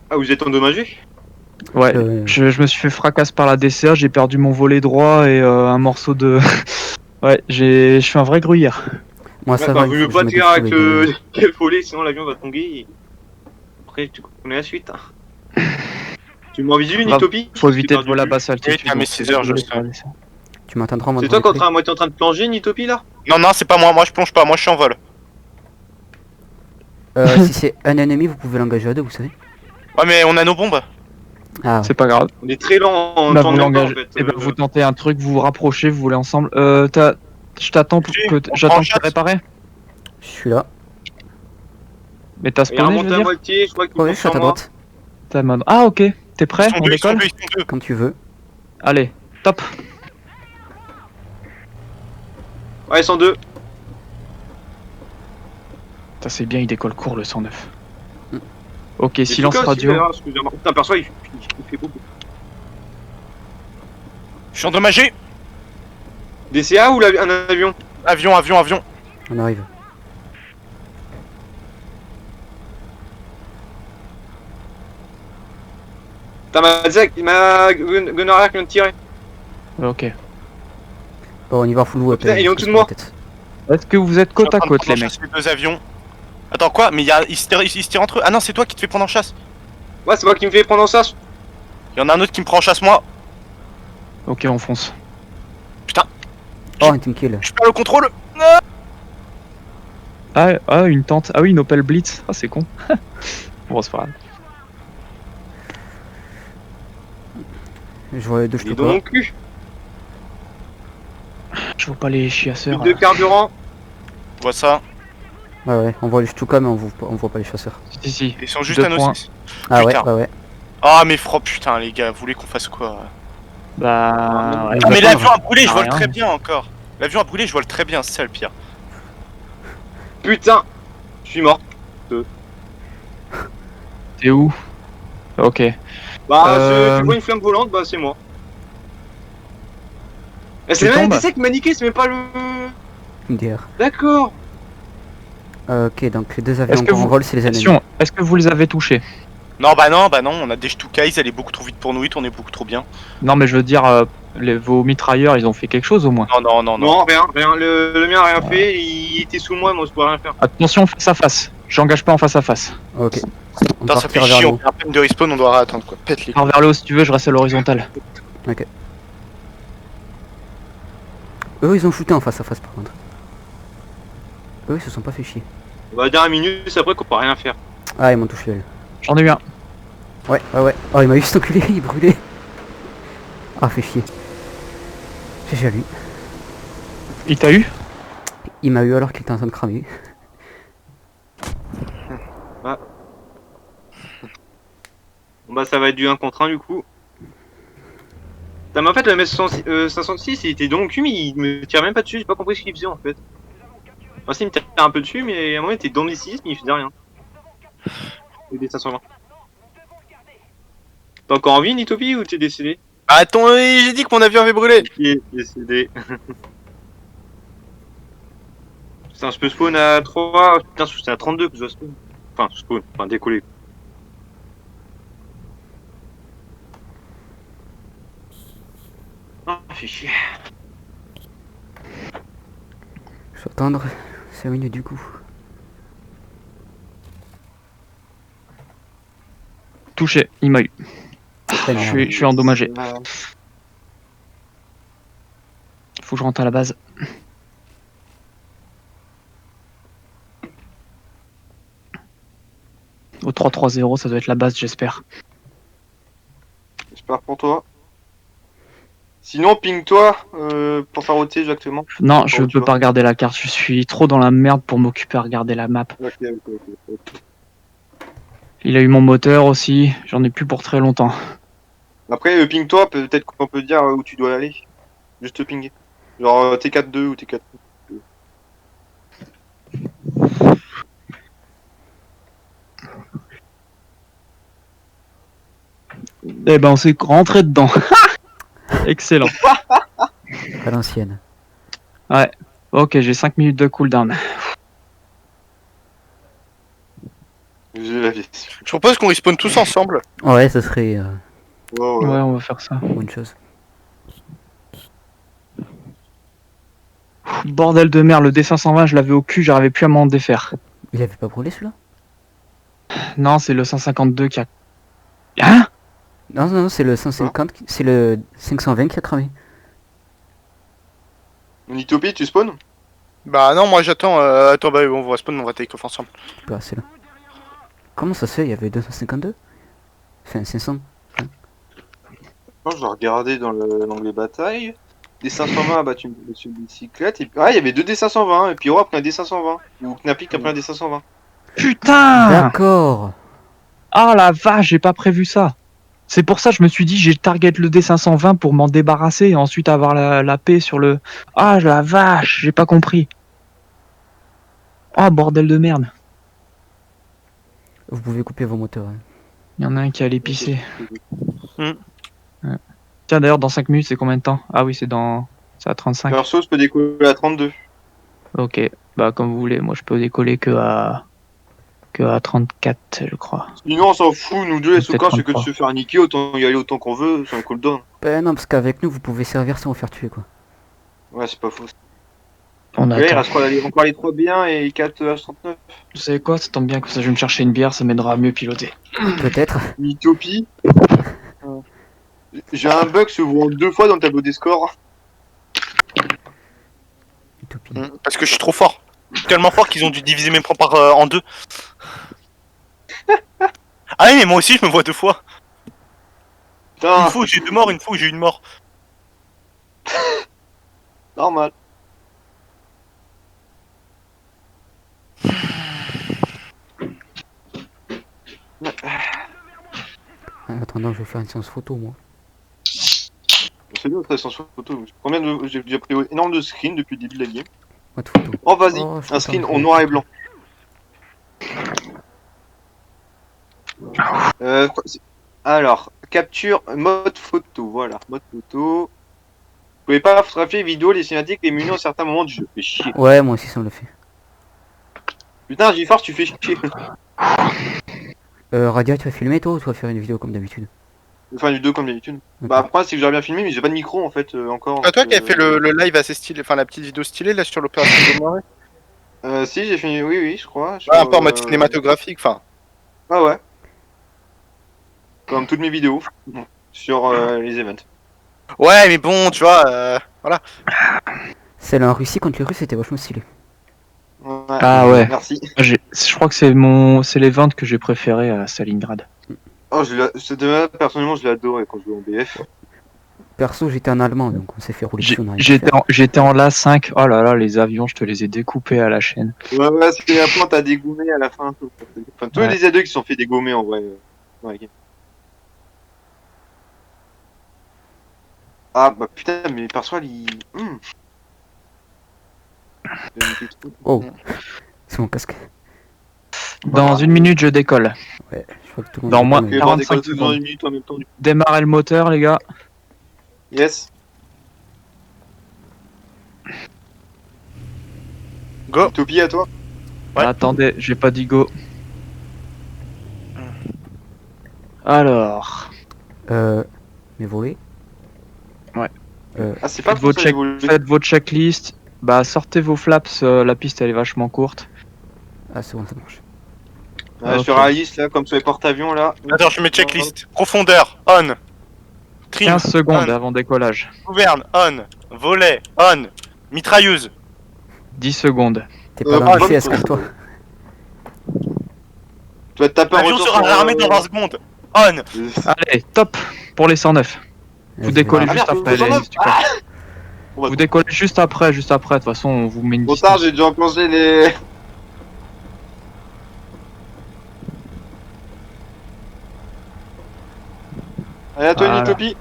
[SPEAKER 1] Ah, vous êtes endommagé?
[SPEAKER 3] Ouais,
[SPEAKER 2] Euh,
[SPEAKER 3] je me suis fait fracasse par la DCA, j'ai perdu mon volet droit et un morceau de... Ouais, je suis un vrai gruyère.
[SPEAKER 2] Moi ça va.
[SPEAKER 1] Vous
[SPEAKER 2] il
[SPEAKER 1] ne
[SPEAKER 2] faut
[SPEAKER 1] pas
[SPEAKER 2] que je
[SPEAKER 1] tirer
[SPEAKER 2] me
[SPEAKER 1] avec
[SPEAKER 2] défoule,
[SPEAKER 1] le volet, sinon l'avion va tomber. Et... Après, tu connais la suite. Hein. Tu m'en visu une
[SPEAKER 3] Bah,
[SPEAKER 1] utopie?
[SPEAKER 3] Faut éviter de
[SPEAKER 1] J'ai
[SPEAKER 3] voler à
[SPEAKER 1] perdu.
[SPEAKER 3] basse altitude.
[SPEAKER 4] Oui, à mes 6 heures, je sais.
[SPEAKER 2] Tu m'attendras en mode
[SPEAKER 1] C'est toi quand
[SPEAKER 2] replay.
[SPEAKER 1] t'es à moitié en train de plonger une utopie là?
[SPEAKER 4] Non, non, c'est pas moi. Moi je plonge pas. Moi je suis en vol.
[SPEAKER 2] Si c'est un ennemi, vous pouvez l'engager à deux, vous savez.
[SPEAKER 4] Ouais, mais on a nos bombes.
[SPEAKER 2] Ah,
[SPEAKER 3] C'est pas grave.
[SPEAKER 1] On est très lent en
[SPEAKER 3] Bah,
[SPEAKER 1] temps
[SPEAKER 3] vous
[SPEAKER 1] de temps en
[SPEAKER 3] l'engagez.
[SPEAKER 1] fait.
[SPEAKER 3] Et bah, vous tentez un truc, vous vous rapprochez, vous voulez ensemble. Je t'attends pour
[SPEAKER 4] Si,
[SPEAKER 3] que
[SPEAKER 4] on
[SPEAKER 3] j'attends
[SPEAKER 4] prend
[SPEAKER 3] que tu
[SPEAKER 4] chasse.
[SPEAKER 3] réparais.
[SPEAKER 2] je suis là.
[SPEAKER 3] Mais t'as
[SPEAKER 1] Il y a un
[SPEAKER 3] spawné, je
[SPEAKER 1] monté
[SPEAKER 3] veux
[SPEAKER 1] à
[SPEAKER 3] dire.
[SPEAKER 1] moitié, je crois qu'il
[SPEAKER 2] Ouais,
[SPEAKER 1] compte
[SPEAKER 2] je suis à
[SPEAKER 1] sur
[SPEAKER 2] ta
[SPEAKER 1] moi.
[SPEAKER 2] droite.
[SPEAKER 3] T'as man- Ah ok, t'es prêt?
[SPEAKER 4] Ils sont
[SPEAKER 3] On
[SPEAKER 4] deux, ils sont
[SPEAKER 3] décolle.
[SPEAKER 4] deux, ils sont deux.
[SPEAKER 2] Quand tu veux.
[SPEAKER 3] Allez, top.
[SPEAKER 1] Ouais, 102.
[SPEAKER 3] Ça c'est bien, il décolle court le 109.
[SPEAKER 2] Mm.
[SPEAKER 3] Ok,
[SPEAKER 1] Et
[SPEAKER 3] silence
[SPEAKER 1] Stuka aussi,
[SPEAKER 3] radio.
[SPEAKER 1] d'ailleurs, parce que j'ai remarqué- Putain, perso, il fait beaucoup.
[SPEAKER 4] Je suis endommagé.
[SPEAKER 1] DCA ou un avion?
[SPEAKER 4] Avion, avion, avion.
[SPEAKER 2] On arrive.
[SPEAKER 1] T'as ma Gunnar qui vient de tirer.
[SPEAKER 3] Ok.
[SPEAKER 2] Bon, on y va full web.
[SPEAKER 1] Putain, il est en dessous de moi.
[SPEAKER 3] Est-ce que vous êtes côte à côte les mecs?
[SPEAKER 4] Les deux avions. Attends, quoi? Mais ils se tirent entre eux. Ah non, c'est toi qui te fais prendre en chasse.
[SPEAKER 1] Ouais, c'est moi qui me fais prendre en chasse.
[SPEAKER 4] Il y en a un autre qui me prend en chasse, moi.
[SPEAKER 3] Ok, on fonce.
[SPEAKER 2] Oh, un team kill.
[SPEAKER 4] Je perds le contrôle.
[SPEAKER 3] Ah, une tente. Ah oui, une Opel Blitz. Ah, c'est con. Bon, c'est pas grave.
[SPEAKER 2] Je vois les deux, je
[SPEAKER 1] Il
[SPEAKER 2] te
[SPEAKER 1] est dans
[SPEAKER 2] pas.
[SPEAKER 1] mon cul.
[SPEAKER 3] Je vois pas les chiasseurs.
[SPEAKER 1] Plus de carburant.
[SPEAKER 4] Je vois ça.
[SPEAKER 2] Ouais, ouais, on voit les Stuka, mais on voit pas les chasseurs.
[SPEAKER 3] Si, si.
[SPEAKER 4] Ils sont juste
[SPEAKER 3] Deux
[SPEAKER 4] à nos
[SPEAKER 3] points.
[SPEAKER 4] 6.
[SPEAKER 2] Ah
[SPEAKER 4] Putain.
[SPEAKER 2] ouais, ouais, ouais.
[SPEAKER 4] Ah, mais putain, les gars, vous voulez qu'on fasse quoi?
[SPEAKER 3] Bah. ouais.
[SPEAKER 2] On
[SPEAKER 4] Ah,
[SPEAKER 2] va
[SPEAKER 4] mais
[SPEAKER 2] pas,
[SPEAKER 4] l'avion a brûlé, je
[SPEAKER 3] Ah,
[SPEAKER 4] vole
[SPEAKER 3] rien.
[SPEAKER 4] très bien encore. L'avion a brûlé, je vole très bien, c'est ça le pire.
[SPEAKER 1] Putain. Je suis mort.
[SPEAKER 3] T'es où? Ok.
[SPEAKER 1] Bah,
[SPEAKER 3] Euh,
[SPEAKER 1] tu vois une flamme volante, bah c'est moi. Eh, c'est
[SPEAKER 3] Tu
[SPEAKER 1] même
[SPEAKER 3] tombes.
[SPEAKER 1] la DCA qui m'a niqué, c'est même pas le...
[SPEAKER 2] MDR.
[SPEAKER 1] D'accord.
[SPEAKER 2] Ok, donc les deux avions
[SPEAKER 3] Est-ce que
[SPEAKER 2] en
[SPEAKER 3] vous-
[SPEAKER 2] vol, c'est les ennemis.
[SPEAKER 3] Question, est-ce que vous les avez touchés?
[SPEAKER 4] Non, bah non, on a des Stuka, ils allaient beaucoup trop vite pour nous, ils tournaient beaucoup trop bien.
[SPEAKER 3] Non, mais je veux dire, vos mitrailleurs, ils ont fait quelque chose au moins.
[SPEAKER 4] Non, non, non, non.
[SPEAKER 1] Non, rien. Le mien a rien fait, il était sous moi, moi je pouvais rien faire.
[SPEAKER 3] Attention, face à face. J'engage pas en face à face.
[SPEAKER 2] Ok. On
[SPEAKER 4] Putain, ça fait
[SPEAKER 2] partira vers
[SPEAKER 4] chier,
[SPEAKER 2] le
[SPEAKER 4] on
[SPEAKER 2] haut.
[SPEAKER 4] fait à peine de respawn, on doit attendre quoi. Pète les.
[SPEAKER 3] Pars vers le haut si tu veux, je reste à l'horizontale.
[SPEAKER 2] Eux, ils ont shooté en face à face par contre. Eux, ils se sont pas fait chier.
[SPEAKER 1] On va dire un minute après qu'on peut rien faire.
[SPEAKER 2] Ah, ils m'ont touché elle.
[SPEAKER 3] J'en ai eu un.
[SPEAKER 2] Ouais. Oh, il m'a juste enculé, il brûlait. Ah, fait chier. J'ai déjà lu.
[SPEAKER 3] Il t'a eu?
[SPEAKER 2] Il m'a eu alors qu'il était en train de cramer.
[SPEAKER 1] Bon bah ça va être du 1 contre 1 du coup. Putain, mais en fait le MS506 il était dans mon cul mais il me tire même pas dessus, j'ai pas compris ce qu'il faisait en fait. Enfin si il me tire un peu dessus mais à un moment il était dans le 6 mais il faisait rien. Le D520. T'es encore en vie Nitopi ou t'es décédé?
[SPEAKER 4] Attends, j'ai dit que mon avion avait brûlé.
[SPEAKER 1] Il est décédé. Putain je peux spawn à 3, putain c'est à 32 que je dois spawn. Enfin décoller. Ah, fait chier.
[SPEAKER 2] Je vais attendre 5 minutes du coup.
[SPEAKER 3] Touché, il m'a eu. Je suis endommagé. Faut que je rentre à la base. Au 3-3-0, ça doit être la base, j'espère.
[SPEAKER 1] J'espère pour toi. Sinon, ping-toi pour faire roter exactement.
[SPEAKER 3] Non, je peux pas regarder la carte, je suis trop dans la merde pour m'occuper à regarder la map.
[SPEAKER 1] Ok.
[SPEAKER 3] Il a eu mon moteur aussi, j'en ai plus pour très longtemps.
[SPEAKER 1] Après, ping-toi, peut-être qu'on peut dire où tu dois aller. Juste pinguer. Genre T4-2 ou T4.
[SPEAKER 3] Eh ben on s'est rentré dedans. Excellent.
[SPEAKER 2] À l'ancienne.
[SPEAKER 3] Ouais. Ok, j'ai 5 minutes de cooldown.
[SPEAKER 1] J'ai la vie.
[SPEAKER 4] Je propose qu'on respawn tous ensemble.
[SPEAKER 2] Ouais, ça serait
[SPEAKER 1] Oh,
[SPEAKER 3] Ouais, on va faire ça.
[SPEAKER 2] bonne chose.
[SPEAKER 3] Bordel de merde, le D520, je l'avais au cul, j'arrivais plus à m'en défaire.
[SPEAKER 2] Il avait pas brûlé celui-là?
[SPEAKER 3] Non, c'est le 152 qui a... Hein?
[SPEAKER 2] Non, c'est le 150, c'est le 520 qui a cramé.
[SPEAKER 1] Nitopi, tu spawns?
[SPEAKER 4] Bah non, moi j'attends. Attends, bah on va spawn, on va take off ensemble.
[SPEAKER 2] Je peux passer là. Comment ça se fait? Il y avait 252? Enfin, 500.
[SPEAKER 1] Non, je dois regarder dans l'onglet bataille. D520 a battu une bicyclette. Et... Ah, il y avait deux D520 et puis Oro a pris un D520. Ou Knapik a pris un D520.
[SPEAKER 3] Putain!
[SPEAKER 2] D'accord.
[SPEAKER 3] Ah la vache, j'ai pas prévu ça. C'est pour ça que je me suis dit, j'ai target le D520 pour m'en débarrasser et ensuite avoir la paix sur le... Ah la vache, j'ai pas compris. Ah bordel de merde.
[SPEAKER 2] Vous pouvez couper vos moteurs. Hein.
[SPEAKER 3] Il y en a un qui allait pisser.
[SPEAKER 4] Hmm.
[SPEAKER 3] Ouais. Tiens d'ailleurs dans 5 minutes c'est combien de temps? Ah oui c'est à 35.
[SPEAKER 1] Perso, je peux décoller à 32.
[SPEAKER 3] Ok, bah comme vous voulez, moi je peux décoller que à 34 je crois.
[SPEAKER 1] Sinon, on s'en fout, nous deux, les
[SPEAKER 3] Peut-être
[SPEAKER 1] sous-corps, c'est que de
[SPEAKER 3] 33.
[SPEAKER 1] se faire niquer, autant y aller autant qu'on veut, c'est un cooldown.
[SPEAKER 2] Ben non, parce qu'avec nous, vous pouvez servir sans vous faire tuer quoi.
[SPEAKER 1] Ouais, c'est pas faux.
[SPEAKER 3] On
[SPEAKER 1] Ouais, il
[SPEAKER 3] attend.
[SPEAKER 1] reste quoi, encore les 3 biens et 4 H39.
[SPEAKER 3] Vous savez quoi, ça tombe bien, comme ça je vais me chercher une bière, ça m'aidera à mieux piloter.
[SPEAKER 2] Peut-être.
[SPEAKER 1] Nitopi. J'ai un bug se voit 2 fois dans le tableau des scores.
[SPEAKER 2] Utopie.
[SPEAKER 4] Parce que je suis trop fort. Je suis tellement fort qu'ils ont dû diviser mes points en deux. Ah oui, mais moi aussi je me vois 2 fois.
[SPEAKER 1] Putain,
[SPEAKER 4] Une fois où j'ai 2 morts, une fois où j'ai une mort.
[SPEAKER 1] normal.
[SPEAKER 2] En attendant, je vais faire une séance photo moi.
[SPEAKER 1] C'est bien, très sans photo. J'ai déjà pris énormément de screens depuis le début de la game.
[SPEAKER 2] Pas de photo.
[SPEAKER 1] Oh, vas-y,
[SPEAKER 2] Oh, je
[SPEAKER 1] un
[SPEAKER 2] peux
[SPEAKER 1] screen
[SPEAKER 2] pas.
[SPEAKER 1] en noir et blanc. Alors, capture mode photo, voilà, mode photo. Vous pouvez pas photographier les vidéos, les cinématiques, les menus à certains moments du jeu. Fais chier.
[SPEAKER 2] Ouais, moi aussi ça me le fait.
[SPEAKER 1] Putain, GeForce, tu fais chier.
[SPEAKER 2] Radia, tu vas filmer toi ou tu vas faire une vidéo comme d'habitude?
[SPEAKER 1] Enfin, du 2 comme d'habitude.
[SPEAKER 2] Ok.
[SPEAKER 1] Bah, après, c'est que j'aurais bien filmé, mais j'ai pas de micro en fait, encore.
[SPEAKER 4] Ah, toi qui as fait le live assez stylé, enfin la petite vidéo stylée là sur l'opération de Moiré.
[SPEAKER 1] Si, j'ai fini, oui, je crois.
[SPEAKER 4] Ouais, un peu en mode cinématographique, enfin.
[SPEAKER 1] Ah ouais. Comme toutes mes vidéos sur les events.
[SPEAKER 4] Ouais, mais bon, tu vois, voilà.
[SPEAKER 2] Celle en Russie contre les Russes c'était vachement stylé.
[SPEAKER 1] Ouais.
[SPEAKER 3] Ah ouais.
[SPEAKER 1] Merci.
[SPEAKER 3] Je crois que c'est les ventes que j'ai préférées à Stalingrad.
[SPEAKER 1] Oh, cette domaine, personnellement, je l'ai adoré quand je jouais en BF.
[SPEAKER 2] Perso, j'étais en allemand, donc on s'est fait rouler dessus. on a rien à
[SPEAKER 3] J'étais
[SPEAKER 2] faire.
[SPEAKER 3] j'étais en l'A5. Oh là là, les avions, je te les ai découpés à la chaîne.
[SPEAKER 1] Ouais, c'est après, on t'a dégommé à la fin. Tout. Enfin, tous
[SPEAKER 3] Ouais.
[SPEAKER 1] les Z2 qui se sont fait dégommer en vrai. Dans la game. Ah, bah putain, mais perso, il.
[SPEAKER 2] Oh, c'est mon casque.
[SPEAKER 3] Dans une minute, je décolle.
[SPEAKER 2] Ouais, je crois que tout le monde
[SPEAKER 3] Dans
[SPEAKER 2] est
[SPEAKER 3] moins-
[SPEAKER 2] pas mal.
[SPEAKER 1] Et bon, on
[SPEAKER 3] 45
[SPEAKER 1] décolle tous dans
[SPEAKER 3] secondes.
[SPEAKER 1] une minute en même temps.
[SPEAKER 3] Démarrez le moteur, les gars.
[SPEAKER 1] Yes.
[SPEAKER 4] Go.
[SPEAKER 1] Topi à toi.
[SPEAKER 4] Ouais.
[SPEAKER 3] Attendez, j'ai pas dit go. Alors,
[SPEAKER 2] Mais volé.
[SPEAKER 1] Ah, c'est pas
[SPEAKER 3] faites vos,
[SPEAKER 1] pour ça que je voulais-
[SPEAKER 3] faites vos checklists. Bah, sortez vos flaps, la piste elle est vachement courte.
[SPEAKER 2] Ah, c'est bon, ça marche.
[SPEAKER 1] Ouais, je
[SPEAKER 3] Ok.
[SPEAKER 1] fais réaliste là, comme sur les porte-avions là.
[SPEAKER 4] Attends, je mets checklist. Profondeur, on. Trim,
[SPEAKER 3] 15 secondes
[SPEAKER 4] on.
[SPEAKER 3] avant décollage.
[SPEAKER 4] Gouverne, on. Volet, on. Mitrailleuse.
[SPEAKER 3] 10 secondes.
[SPEAKER 2] T'es pas dans le
[SPEAKER 1] bonne
[SPEAKER 2] CS,
[SPEAKER 1] course.
[SPEAKER 2] calme-toi.
[SPEAKER 1] Tu vas te taper un
[SPEAKER 4] L'avion
[SPEAKER 1] retour
[SPEAKER 4] sera
[SPEAKER 1] sur,
[SPEAKER 4] réarmé dans 20 secondes. On.
[SPEAKER 3] Allez, top pour les 109. Vous
[SPEAKER 2] Vas-y,
[SPEAKER 3] décollez
[SPEAKER 2] vas-y.
[SPEAKER 1] Ah,
[SPEAKER 3] juste
[SPEAKER 1] merde,
[SPEAKER 3] après,
[SPEAKER 1] vous
[SPEAKER 3] les
[SPEAKER 1] en avez-
[SPEAKER 3] Stuka.
[SPEAKER 1] On va
[SPEAKER 3] Vous décollez juste après. De toute façon, on vous met une
[SPEAKER 1] trop tard,
[SPEAKER 3] distance.
[SPEAKER 1] j'ai déjà enclenché les. Allez, à toi,
[SPEAKER 3] Voilà.
[SPEAKER 1] Topi.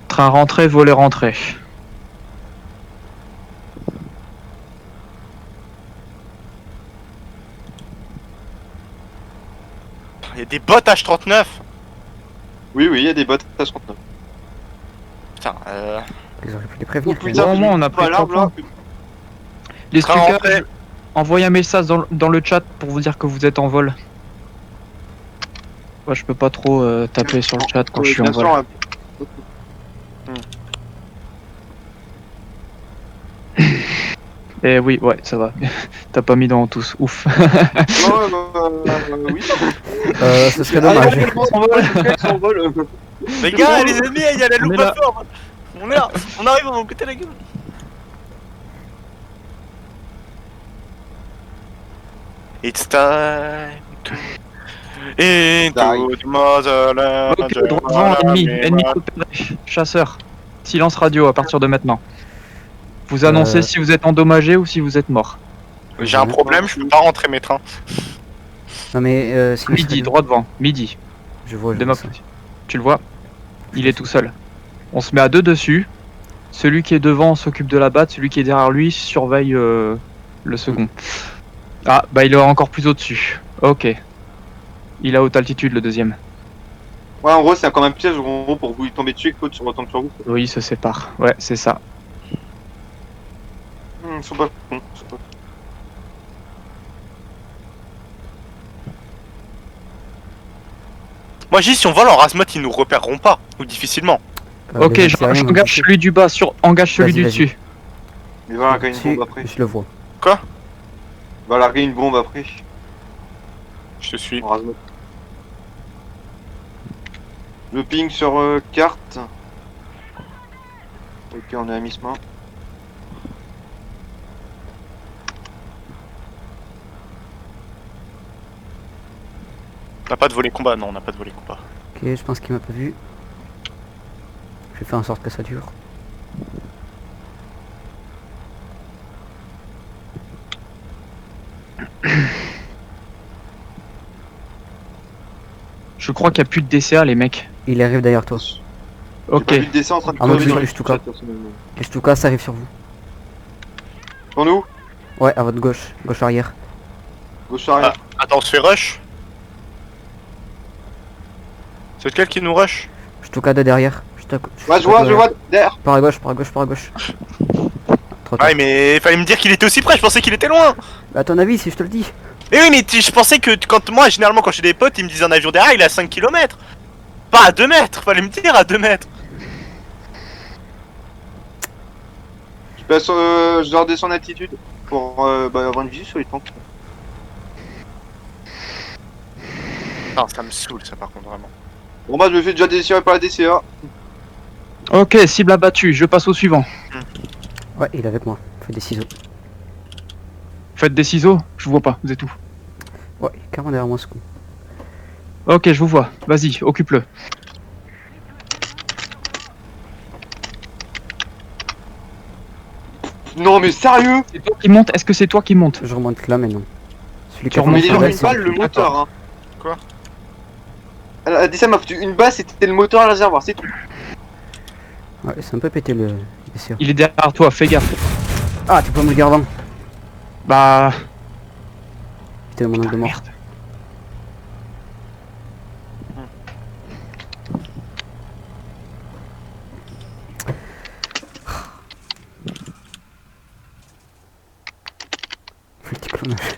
[SPEAKER 3] Train rentré, volet rentré.
[SPEAKER 4] Il y a des bots H39.
[SPEAKER 1] Oui, il y a des bots à 39.
[SPEAKER 4] Putain,
[SPEAKER 2] Ils auraient pu les
[SPEAKER 1] Oh
[SPEAKER 2] prévenir.
[SPEAKER 1] putain,
[SPEAKER 3] Bon, au moins, on a pris
[SPEAKER 1] pas l'arbre,
[SPEAKER 3] 3
[SPEAKER 1] là.
[SPEAKER 3] Les
[SPEAKER 4] Train
[SPEAKER 3] Stuka,
[SPEAKER 4] rentré.
[SPEAKER 3] envoyez un message dans le chat pour vous dire que vous êtes en vol. Moi, je peux pas trop taper sur le chat quand je suis en
[SPEAKER 1] Bien
[SPEAKER 3] vol.
[SPEAKER 1] sûr,
[SPEAKER 3] Eh oui, ouais, ça va. T'as pas mis dans tous. Ouf.
[SPEAKER 1] oui.
[SPEAKER 2] Ce serait dommage.
[SPEAKER 4] les gars, les ennemis, il y a la
[SPEAKER 3] On est
[SPEAKER 4] loupe
[SPEAKER 3] là.
[SPEAKER 4] à fort. On est là. On arrive, on va péter la gueule. It's time to... Into the motherland.
[SPEAKER 3] Ok, droit devant, ennemi repéré. Chasseur. Silence radio à partir de maintenant. Vous annoncez si vous êtes endommagé ou si vous êtes mort.
[SPEAKER 4] J'ai un problème, je peux pas rentrer mes trains.
[SPEAKER 2] Non mais si
[SPEAKER 3] Midi, droit devant. Midi.
[SPEAKER 2] Je vois, je
[SPEAKER 3] De
[SPEAKER 2] vois
[SPEAKER 3] ma
[SPEAKER 2] ça.
[SPEAKER 3] Tu le vois? Il est tout seul. On se met à deux dessus. Celui qui est devant s'occupe de la batte, celui qui est derrière lui surveille le second. Ah, bah il est encore plus au-dessus. Ok. Il est à haute altitude le deuxième.
[SPEAKER 1] Ouais, en gros, c'est comme un piège en gros pour vous y tomber dessus et que l'autre retombe sur vous.
[SPEAKER 3] Oui, il se sépare. Ouais, c'est ça.
[SPEAKER 1] Ils sont pas cons. ils sont pas-
[SPEAKER 4] Moi, je dis, si on vole en Rasmot, ils nous repéreront pas. Ou difficilement.
[SPEAKER 3] Ok,
[SPEAKER 2] les Algériens,
[SPEAKER 3] j'engage celui du bas, engage celui
[SPEAKER 2] Vas-y,
[SPEAKER 3] du
[SPEAKER 2] vas-y.
[SPEAKER 3] dessus.
[SPEAKER 1] Il va larguer une
[SPEAKER 2] Si,
[SPEAKER 1] bombe après.
[SPEAKER 2] je le vois.
[SPEAKER 1] Il va larguer une bombe après.
[SPEAKER 4] Je te suis.
[SPEAKER 1] En Rasmot. Le ping sur carte. Ok, on est à mi-chemin.
[SPEAKER 4] On n'a pas de volet combat, non, on n'a pas de volet combat.
[SPEAKER 2] Ok, je pense qu'il m'a pas vu. Je vais faire en sorte que ça dure.
[SPEAKER 3] Je crois qu'il n'y a plus de DCA, les mecs.
[SPEAKER 2] Il arrive derrière toi.
[SPEAKER 1] J'ai
[SPEAKER 3] Ok.
[SPEAKER 1] pas vu le dessin en train de
[SPEAKER 2] Ah, moi,
[SPEAKER 1] crever
[SPEAKER 2] j'ai
[SPEAKER 1] dans
[SPEAKER 2] vu
[SPEAKER 1] les
[SPEAKER 2] le Stuka.
[SPEAKER 1] chaussures, personnellement.
[SPEAKER 2] Et Stuka, ça arrive sur vous.
[SPEAKER 1] Pour nous,
[SPEAKER 2] Ouais, à votre gauche. Gauche arrière.
[SPEAKER 1] gauche arrière.
[SPEAKER 4] Attends, on se fait rush. C'est lequel qui nous rush?
[SPEAKER 2] Stuka de derrière.
[SPEAKER 1] Ouais, je vois, derrière.
[SPEAKER 2] Par à gauche, par à gauche, par à gauche. Trop tard.
[SPEAKER 4] Ouais, mais il fallait me dire qu'il était aussi près, je pensais qu'il était loin.
[SPEAKER 2] À ton avis, si je te le dis.
[SPEAKER 4] Mais oui, mais je pensais que quand moi, généralement, quand j'ai des potes, ils me disent un avion derrière, il est à 5 km. Pas à 2 mètres, fallait me dire à 2 mètres.
[SPEAKER 1] Je dois redescendre en altitude pour avoir une vue sur les tanks.
[SPEAKER 4] Non, ça me saoule, ça, par contre, vraiment.
[SPEAKER 1] Bon bah je me fais déjà décider par la DCA.
[SPEAKER 3] Ok, cible abattue, je passe au suivant.
[SPEAKER 2] Ouais, il est avec moi. Fais des ciseaux.
[SPEAKER 3] Faites des ciseaux, je vous vois pas, vous êtes où?
[SPEAKER 2] Ouais, il est carrément derrière moi ce coup.
[SPEAKER 3] Ok, je vous vois. Vas-y, occupe-le.
[SPEAKER 1] Non mais sérieux.
[SPEAKER 3] C'est toi qui monte. Est-ce que c'est toi qui monte?
[SPEAKER 2] Je remonte là maintenant. Celui qui
[SPEAKER 3] Tu
[SPEAKER 2] a
[SPEAKER 3] remontes
[SPEAKER 1] Mais
[SPEAKER 2] commencé
[SPEAKER 1] il
[SPEAKER 3] sur
[SPEAKER 1] a
[SPEAKER 2] là,
[SPEAKER 1] une
[SPEAKER 2] c'est
[SPEAKER 1] balle le
[SPEAKER 2] lui.
[SPEAKER 1] moteur hein.
[SPEAKER 4] Quoi?
[SPEAKER 1] La DSA m'a foutu une balle, c'était le moteur à la réservoir, c'est tout.
[SPEAKER 2] Ouais, c'est un peu pété le DCA.
[SPEAKER 3] Il est derrière toi, fais gaffe.
[SPEAKER 2] Ah, tu peux me le garder.
[SPEAKER 3] Bah...
[SPEAKER 2] C'était mon angle de mort.
[SPEAKER 3] Merde.
[SPEAKER 2] Petit clonage.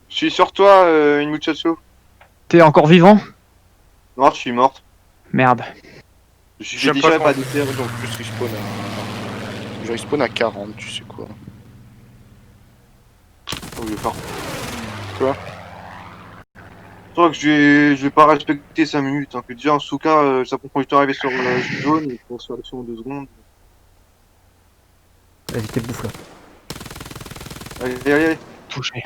[SPEAKER 1] Je suis sur toi, une muchacho.
[SPEAKER 3] T'es encore vivant?
[SPEAKER 1] Non, je suis morte.
[SPEAKER 3] Merde.
[SPEAKER 1] J'ai
[SPEAKER 4] J'aime
[SPEAKER 1] déjà
[SPEAKER 4] pas
[SPEAKER 1] pas
[SPEAKER 4] quand
[SPEAKER 1] DSA.
[SPEAKER 4] donc je respawn à... Je respawn à 40, tu sais quoi.
[SPEAKER 1] Oh, je vais faire.
[SPEAKER 4] Quoi?
[SPEAKER 1] Je crois que je vais pas respecter 5 minutes. Hein. Que déjà en Souka, ça prend du temps d'arriver sur la zone, et pour se faire l'action en 2 secondes.
[SPEAKER 2] Vas-y, t'es bouffe là.
[SPEAKER 1] Allez, allez, allez.
[SPEAKER 3] Touché.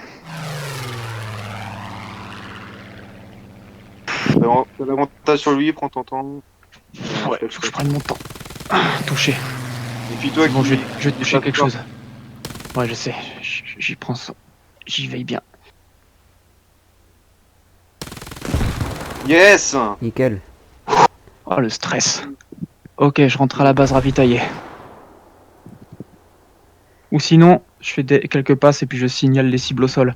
[SPEAKER 1] T'as l'avantage sur lui, prends ton temps.
[SPEAKER 3] Ouais, faut que je prenne mon temps. Ah, touché.
[SPEAKER 1] Et puis toi,
[SPEAKER 3] Bon,
[SPEAKER 1] qui...
[SPEAKER 3] je vais toucher
[SPEAKER 1] pas
[SPEAKER 3] quelque
[SPEAKER 1] peur.
[SPEAKER 3] chose. Ouais, je sais. J'y prends ça. J'y veille bien.
[SPEAKER 1] Yes.
[SPEAKER 2] Nickel.
[SPEAKER 3] Oh, le stress. Ok, je rentre à la base ravitaillée. Ou sinon, je fais quelques passes et puis je signale les cibles au sol.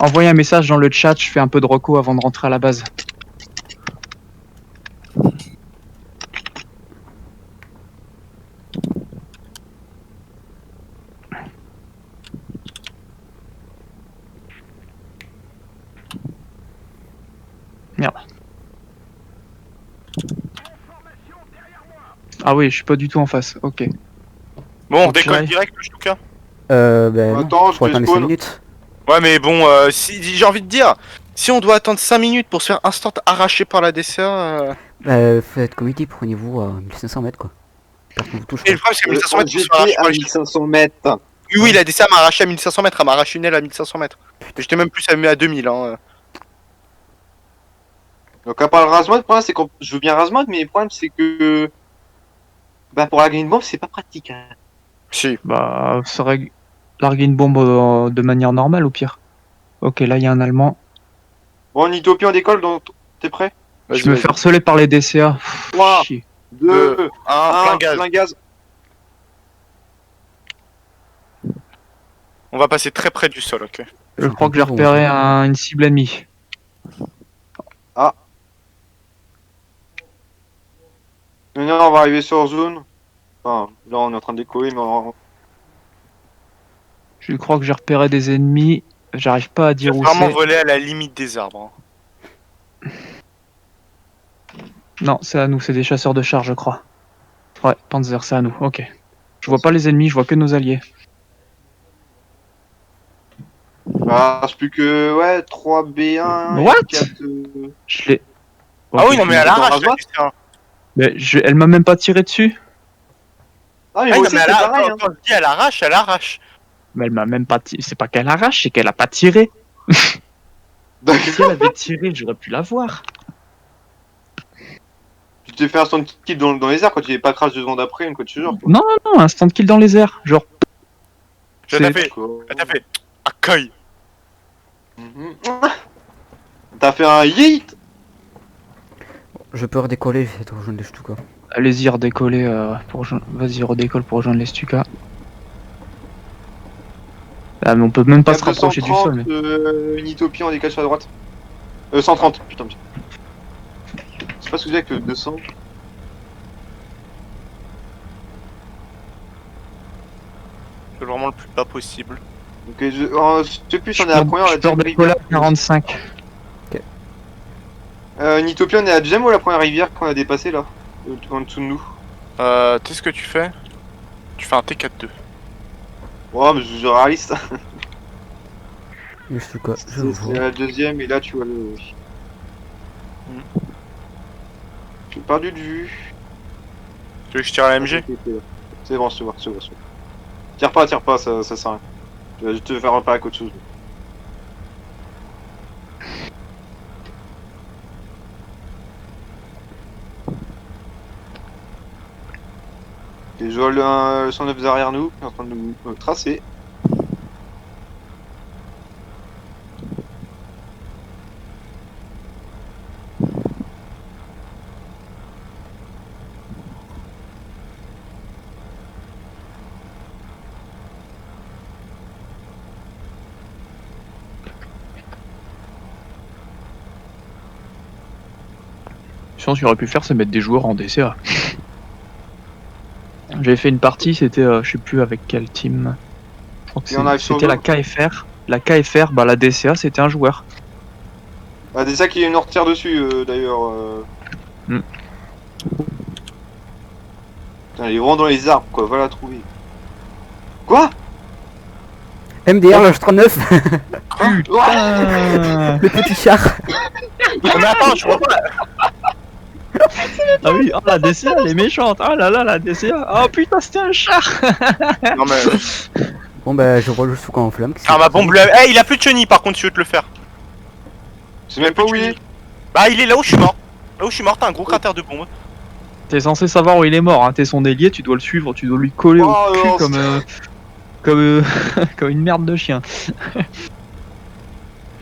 [SPEAKER 3] Envoyez un message dans le chat, je fais un peu de reco avant de rentrer à la base. Merde. Ah oui, je suis pas du tout en face, ok.
[SPEAKER 4] Bon, on
[SPEAKER 3] Ok.
[SPEAKER 4] décolle direct le Stuka.
[SPEAKER 2] Ben non,
[SPEAKER 1] Attends, je
[SPEAKER 2] faut attendre les 5
[SPEAKER 1] respawn.
[SPEAKER 2] minutes.
[SPEAKER 4] Ouais, mais bon, si j'ai envie de dire, si on doit attendre 5 minutes pour se faire instant arracher par la DCA...
[SPEAKER 2] Faites comité, prenez-vous à 1500 mètres quoi. Personne vous touche.
[SPEAKER 4] Et le
[SPEAKER 2] Quoi.
[SPEAKER 4] problème, c'est qu'à 1500 mètres, on se fait
[SPEAKER 1] J'étais
[SPEAKER 4] arracher par
[SPEAKER 1] à
[SPEAKER 4] les-
[SPEAKER 1] 1500 mètres.
[SPEAKER 4] Oui, oui, la DCA m'a arraché à 1500 mètres, elle m'a arraché une aile à 1500 mètres. J'étais même plus à 2000, hein.
[SPEAKER 1] Donc à part le Razmod, le problème c'est que je veux bien Razmod, mais le problème c'est que bah pour la green bomb c'est pas pratique. Hein.
[SPEAKER 4] Si.
[SPEAKER 3] Bah, ça serait larguer une bombe de manière normale au pire. Ok, là il y a un Allemand.
[SPEAKER 1] Bon, en Utopie on décolle, donc t'es prêt?
[SPEAKER 3] Je me fais harceler par les DCA.
[SPEAKER 1] 3,
[SPEAKER 3] Chier.
[SPEAKER 1] 2,
[SPEAKER 4] 1,
[SPEAKER 1] 1,
[SPEAKER 4] plein gaz.
[SPEAKER 1] plein gaz.
[SPEAKER 4] On va passer très près du sol, ok.
[SPEAKER 3] Je crois que j'ai repéré une cible ennemie.
[SPEAKER 1] Maintenant on va arriver sur zone. Enfin, là on est en train de décoller, mais
[SPEAKER 3] Je crois que j'ai repéré des ennemis. J'arrive pas à
[SPEAKER 4] J'ai
[SPEAKER 3] dire où
[SPEAKER 4] vraiment
[SPEAKER 3] c'est.
[SPEAKER 4] volé à la limite des arbres. Hein.
[SPEAKER 3] Non, c'est à nous, c'est des chasseurs de chars, je crois. Ouais, Panzer, c'est à nous, ok. Je vois pas les ennemis, je vois que nos alliés.
[SPEAKER 1] bah, reste plus que ouais 3 B1
[SPEAKER 3] What
[SPEAKER 1] et 4,
[SPEAKER 3] Je l'ai.
[SPEAKER 4] Ah
[SPEAKER 3] Ok,
[SPEAKER 4] oui, non, mais
[SPEAKER 3] je-
[SPEAKER 4] à l'arrache,
[SPEAKER 1] dans
[SPEAKER 4] la
[SPEAKER 1] la
[SPEAKER 4] DCA.
[SPEAKER 3] Mais elle m'a même pas tiré dessus.
[SPEAKER 1] Ah mais
[SPEAKER 4] Ah,
[SPEAKER 1] moi
[SPEAKER 4] non,
[SPEAKER 1] aussi
[SPEAKER 4] mais
[SPEAKER 1] c'est pareil. Hein.
[SPEAKER 4] quand je dis à l'arrache, à l'arrache.
[SPEAKER 3] Mais elle m'a même pas tiré. C'est pas qu'elle arrache, c'est qu'elle a pas tiré.
[SPEAKER 1] Donc,
[SPEAKER 3] Si elle avait tiré, j'aurais pu la voir.
[SPEAKER 1] tu t'es fait un stand kill dans les airs quand tu n'avais pas crash 2 secondes après, une quoi de ce genre. Quoi.
[SPEAKER 3] Non, non, non, instant kill dans les airs. Genre,
[SPEAKER 4] Je
[SPEAKER 3] C'est-
[SPEAKER 4] t'ai fait. Je t'ai fait. Accueil.
[SPEAKER 1] Mhm. T'as fait un yeet.
[SPEAKER 2] Je peux redécoller, j'ai de rejoindre les Stuka.
[SPEAKER 3] allez-y, redécoller. Vas-y, redécolle pour rejoindre les Stuka. Ah, mais on peut même pas se rapprocher du sol. Mais...
[SPEAKER 1] une Utopie en décalage sur la droite. 130, putain. C'est pas ce que j'ai avec le 200.
[SPEAKER 4] C'est vraiment le plus bas possible.
[SPEAKER 1] Ok, je sais plus si on est à la première ou à
[SPEAKER 3] je
[SPEAKER 1] la
[SPEAKER 3] peux
[SPEAKER 1] deuxième
[SPEAKER 3] redécoller à
[SPEAKER 1] rivière.
[SPEAKER 3] 45.
[SPEAKER 1] Une Utopie, on est à la deuxième ou à la première rivière qu'on a dépassé là? En dessous de nous.
[SPEAKER 4] Tu sais ce que tu fais? Tu fais un T4-2.
[SPEAKER 1] Ouais, mais je réaliste.
[SPEAKER 2] Je sais quoi, je le
[SPEAKER 1] C'est
[SPEAKER 2] vois.
[SPEAKER 1] la deuxième, et là, tu vois le. J'ai perdu de vue.
[SPEAKER 4] Tu veux que je tire à la MG?
[SPEAKER 1] C'est bon, c'est bon, c'est bon. Tire pas, ça sert à rien. Je vais te faire repérer à autre chose. Et je vois le 109 derrière nous, qui est en train de nous tracer.
[SPEAKER 3] Sinon, ce qu'il aurait pu faire, c'est mettre des joueurs en DCA. J'avais fait une partie, c'était, je sais plus avec quel team. Je crois que
[SPEAKER 1] Il y en a sur
[SPEAKER 3] c'était la
[SPEAKER 1] le-
[SPEAKER 3] KFR. La KFR, bah la DCA, c'était un joueur.
[SPEAKER 1] Ah, c'est ça qui nous retire dessus d'ailleurs.
[SPEAKER 3] Hmm.
[SPEAKER 1] Putain, il est vraiment dans les arbres quoi, va la trouver. Quoi?
[SPEAKER 2] MDR, l'âge 39,
[SPEAKER 3] Putain.
[SPEAKER 2] le petit char.
[SPEAKER 4] Mais attends, je vois pas.
[SPEAKER 3] Ah oui, oh, la DCA, elle est méchante. Oh là là, la DCA. Oh putain, c'était un char.
[SPEAKER 4] Non mais.
[SPEAKER 2] Bon bah je roule le sous en flamme.
[SPEAKER 4] Ah, ma bombe lui a... Eh, il a plus de chenille par contre, si tu veux te le faire.
[SPEAKER 1] Je sais même pas où il est.
[SPEAKER 4] Bah, il est là où je suis mort. Là où je suis mort, t'as un gros cratère de bombe.
[SPEAKER 3] T'es censé savoir où il est mort, hein. T'es son ailier, tu dois le suivre, tu dois lui coller
[SPEAKER 1] Oh,
[SPEAKER 3] au cul
[SPEAKER 1] non,
[SPEAKER 3] comme comme une merde de chien.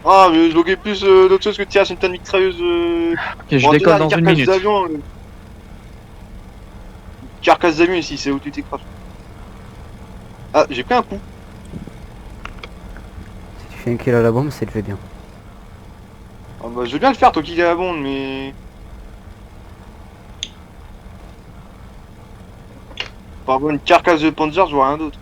[SPEAKER 1] Ah, mais je loguais plus d'autres choses que de tirer sur une tonne mitrailleuse.
[SPEAKER 3] Ok, je décolle dans une minute.
[SPEAKER 1] Carcasse d'avion ici, c'est où tu t'écrases. Ah, j'ai pris un coup.
[SPEAKER 2] Si tu fais un kill à la bombe, c'est le fait bien.
[SPEAKER 1] Ah bah, je veux bien le faire, toi qui est à la bombe, mais. Par rapport à une carcasse de Panzer, je vois rien d'autre.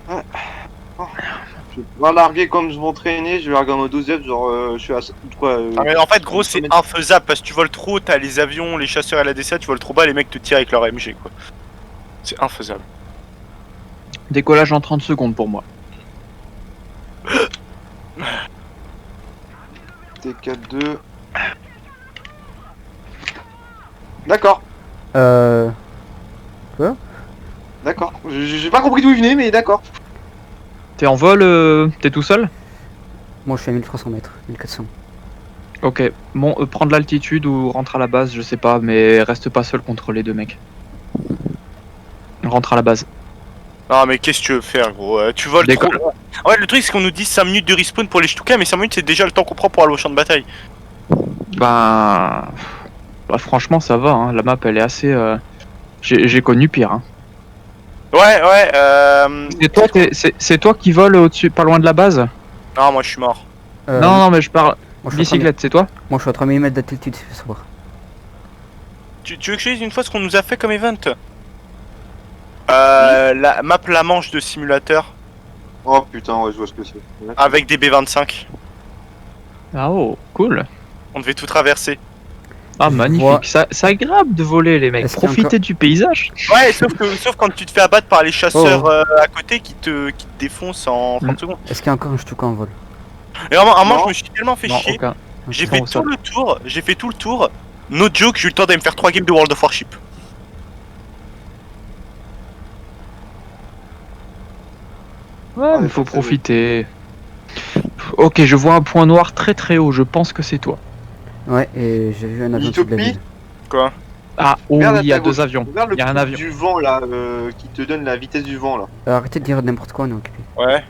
[SPEAKER 1] Ouais. Oh. Je vais pas larguer comme je m'entraînais, je vais larguer en mode 12F, genre je suis à quoi
[SPEAKER 4] Ah, mais en fait, gros, c'est infaisable parce que tu voles trop, t'as les avions, les chasseurs et la DCA, tu voles trop bas, les mecs te tirent avec leur MG quoi. C'est infaisable.
[SPEAKER 3] Décollage en 30 secondes pour moi.
[SPEAKER 1] T4-2. D'accord, d'accord. J'ai pas compris d'où il venait, mais d'accord.
[SPEAKER 3] T'es en vol, t'es tout seul?
[SPEAKER 2] Moi je suis à 1300 mètres, 1400.
[SPEAKER 3] Ok, bon, prendre l'altitude ou rentre à la base, je sais pas, mais reste pas seul contre les deux mecs. Rentre à la base.
[SPEAKER 4] Non, mais qu'est-ce que tu veux faire, gros? Tu voles
[SPEAKER 3] Décolle.
[SPEAKER 4] trop. Ouais, le truc, c'est qu'on nous dit 5 minutes de respawn pour les Shtuka, mais 5 minutes, c'est déjà le temps qu'on prend pour aller au champ de bataille.
[SPEAKER 3] Ben... Bah, franchement, ça va, hein. La map, elle est assez... J'ai connu pire, hein.
[SPEAKER 4] Ouais,
[SPEAKER 3] C'est toi qui vole au-dessus, pas loin de la base?
[SPEAKER 4] Non, moi, je suis mort.
[SPEAKER 3] Non, mais je parle...
[SPEAKER 2] moi, je suis à 3000
[SPEAKER 3] Bicyclette, c'est toi?
[SPEAKER 2] moi je suis à 3000 mètres d'altitude, si tu veux savoir.
[SPEAKER 4] Tu veux que je te dise une fois ce qu'on nous a fait comme event? La map La Manche de simulateur
[SPEAKER 1] Oh putain, ouais, je vois ce que c'est.
[SPEAKER 4] avec des B25.
[SPEAKER 3] Ah oh, cool.
[SPEAKER 4] On devait tout traverser.
[SPEAKER 3] Ah,
[SPEAKER 2] Je
[SPEAKER 3] magnifique.
[SPEAKER 2] vois.
[SPEAKER 3] C'est agréable de voler, les mecs.
[SPEAKER 2] Est-ce qu'il y a
[SPEAKER 3] Profitez du paysage.
[SPEAKER 4] Ouais, sauf quand tu te fais abattre par les chasseurs à côté qui te défoncent en 30 secondes.
[SPEAKER 2] Est-ce qu'il y a encore un Shtuka en vol?
[SPEAKER 4] Et vraiment, à moi,
[SPEAKER 1] Non.
[SPEAKER 4] je me suis tellement fait
[SPEAKER 3] Non,
[SPEAKER 4] chier.
[SPEAKER 3] aucun.
[SPEAKER 4] J'ai
[SPEAKER 3] Ils
[SPEAKER 4] fait
[SPEAKER 3] sont au
[SPEAKER 4] tout
[SPEAKER 3] sol.
[SPEAKER 4] le tour, No joke, j'ai eu le temps d'aller me faire 3 games de World of Warship.
[SPEAKER 3] Ouais, mais
[SPEAKER 1] Ouais,
[SPEAKER 3] faut
[SPEAKER 1] ça,
[SPEAKER 3] profiter. Ok, je vois un point noir très très haut, je pense que c'est toi.
[SPEAKER 2] Ouais, et j'ai vu un avion au-dessus de la
[SPEAKER 1] Utopie.
[SPEAKER 2] ville.
[SPEAKER 4] Quoi?
[SPEAKER 3] Ah, oh,
[SPEAKER 1] Regarde à
[SPEAKER 3] il y a
[SPEAKER 1] ta gauche.
[SPEAKER 3] deux avions.
[SPEAKER 1] Regarde le
[SPEAKER 3] Il y a un
[SPEAKER 1] truc
[SPEAKER 3] avion.
[SPEAKER 1] du vent là, qui te donne la vitesse du vent là.
[SPEAKER 2] Arrêtez de dire n'importe quoi, on est occupé.
[SPEAKER 4] Ouais.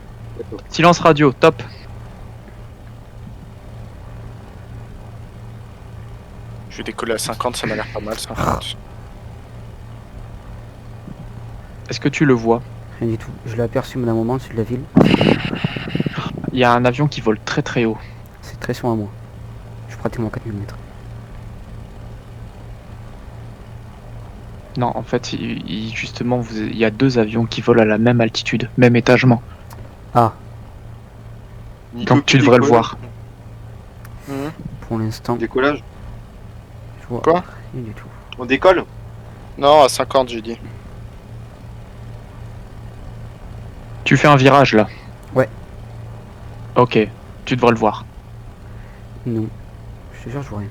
[SPEAKER 3] Silence radio, top.
[SPEAKER 4] Je vais décoller à 50, ça m'a l'air pas mal 50.
[SPEAKER 3] Est-ce que tu le vois?
[SPEAKER 2] Rien du tout. Je l'ai aperçu d'un moment au-dessus de la ville.
[SPEAKER 3] Il y a un avion qui vole très très haut.
[SPEAKER 2] C'est très sur à moi. Je suis pratiquement à 4000 mètres.
[SPEAKER 3] Non, en fait, justement, il y a deux avions qui volent à la même altitude, même étagement.
[SPEAKER 2] Ah,
[SPEAKER 3] Donc tu devrais le voir.
[SPEAKER 2] pour l'instant,
[SPEAKER 1] Décollage.
[SPEAKER 2] je vois
[SPEAKER 4] Quoi
[SPEAKER 2] rien du tout.
[SPEAKER 1] On décolle.
[SPEAKER 4] Non, à 50, j'ai dit.
[SPEAKER 3] Tu fais un virage là.
[SPEAKER 2] Ouais.
[SPEAKER 3] Ok, tu devrais le voir.
[SPEAKER 2] Non. Je te jure, je vois rien.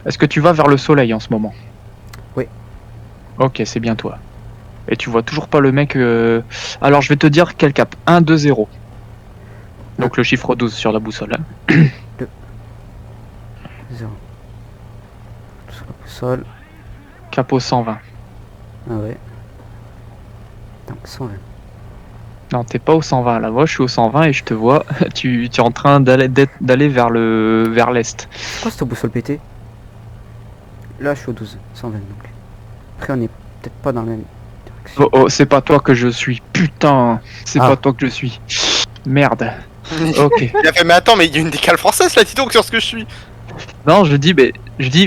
[SPEAKER 3] Est-ce que tu vas vers le soleil en ce moment?
[SPEAKER 2] Oui.
[SPEAKER 3] Ok, c'est bien toi. Et tu vois toujours pas le mec. Alors je vais te dire quel cap. 1, 2, 0. Donc le chiffre 12 sur la boussole.
[SPEAKER 2] 0. Sur la boussole.
[SPEAKER 3] Capot 120.
[SPEAKER 2] Ah ouais. Donc 120.
[SPEAKER 3] Non, t'es pas au 120 là. Moi je suis au 120 et je te vois. tu es en train d'aller vers l'est.
[SPEAKER 2] C'est quoi cette boussole pétée? Là, je suis au 12. 120 donc. Après, on est peut-être pas dans la même direction.
[SPEAKER 3] Oh, c'est pas toi que je suis. Putain, c'est
[SPEAKER 2] Ah.
[SPEAKER 3] pas toi que je suis. Merde. Ok.
[SPEAKER 4] Il a fait, mais attends, mais il y a une décale française là, dis donc sur ce que je suis.
[SPEAKER 3] Non, je dis,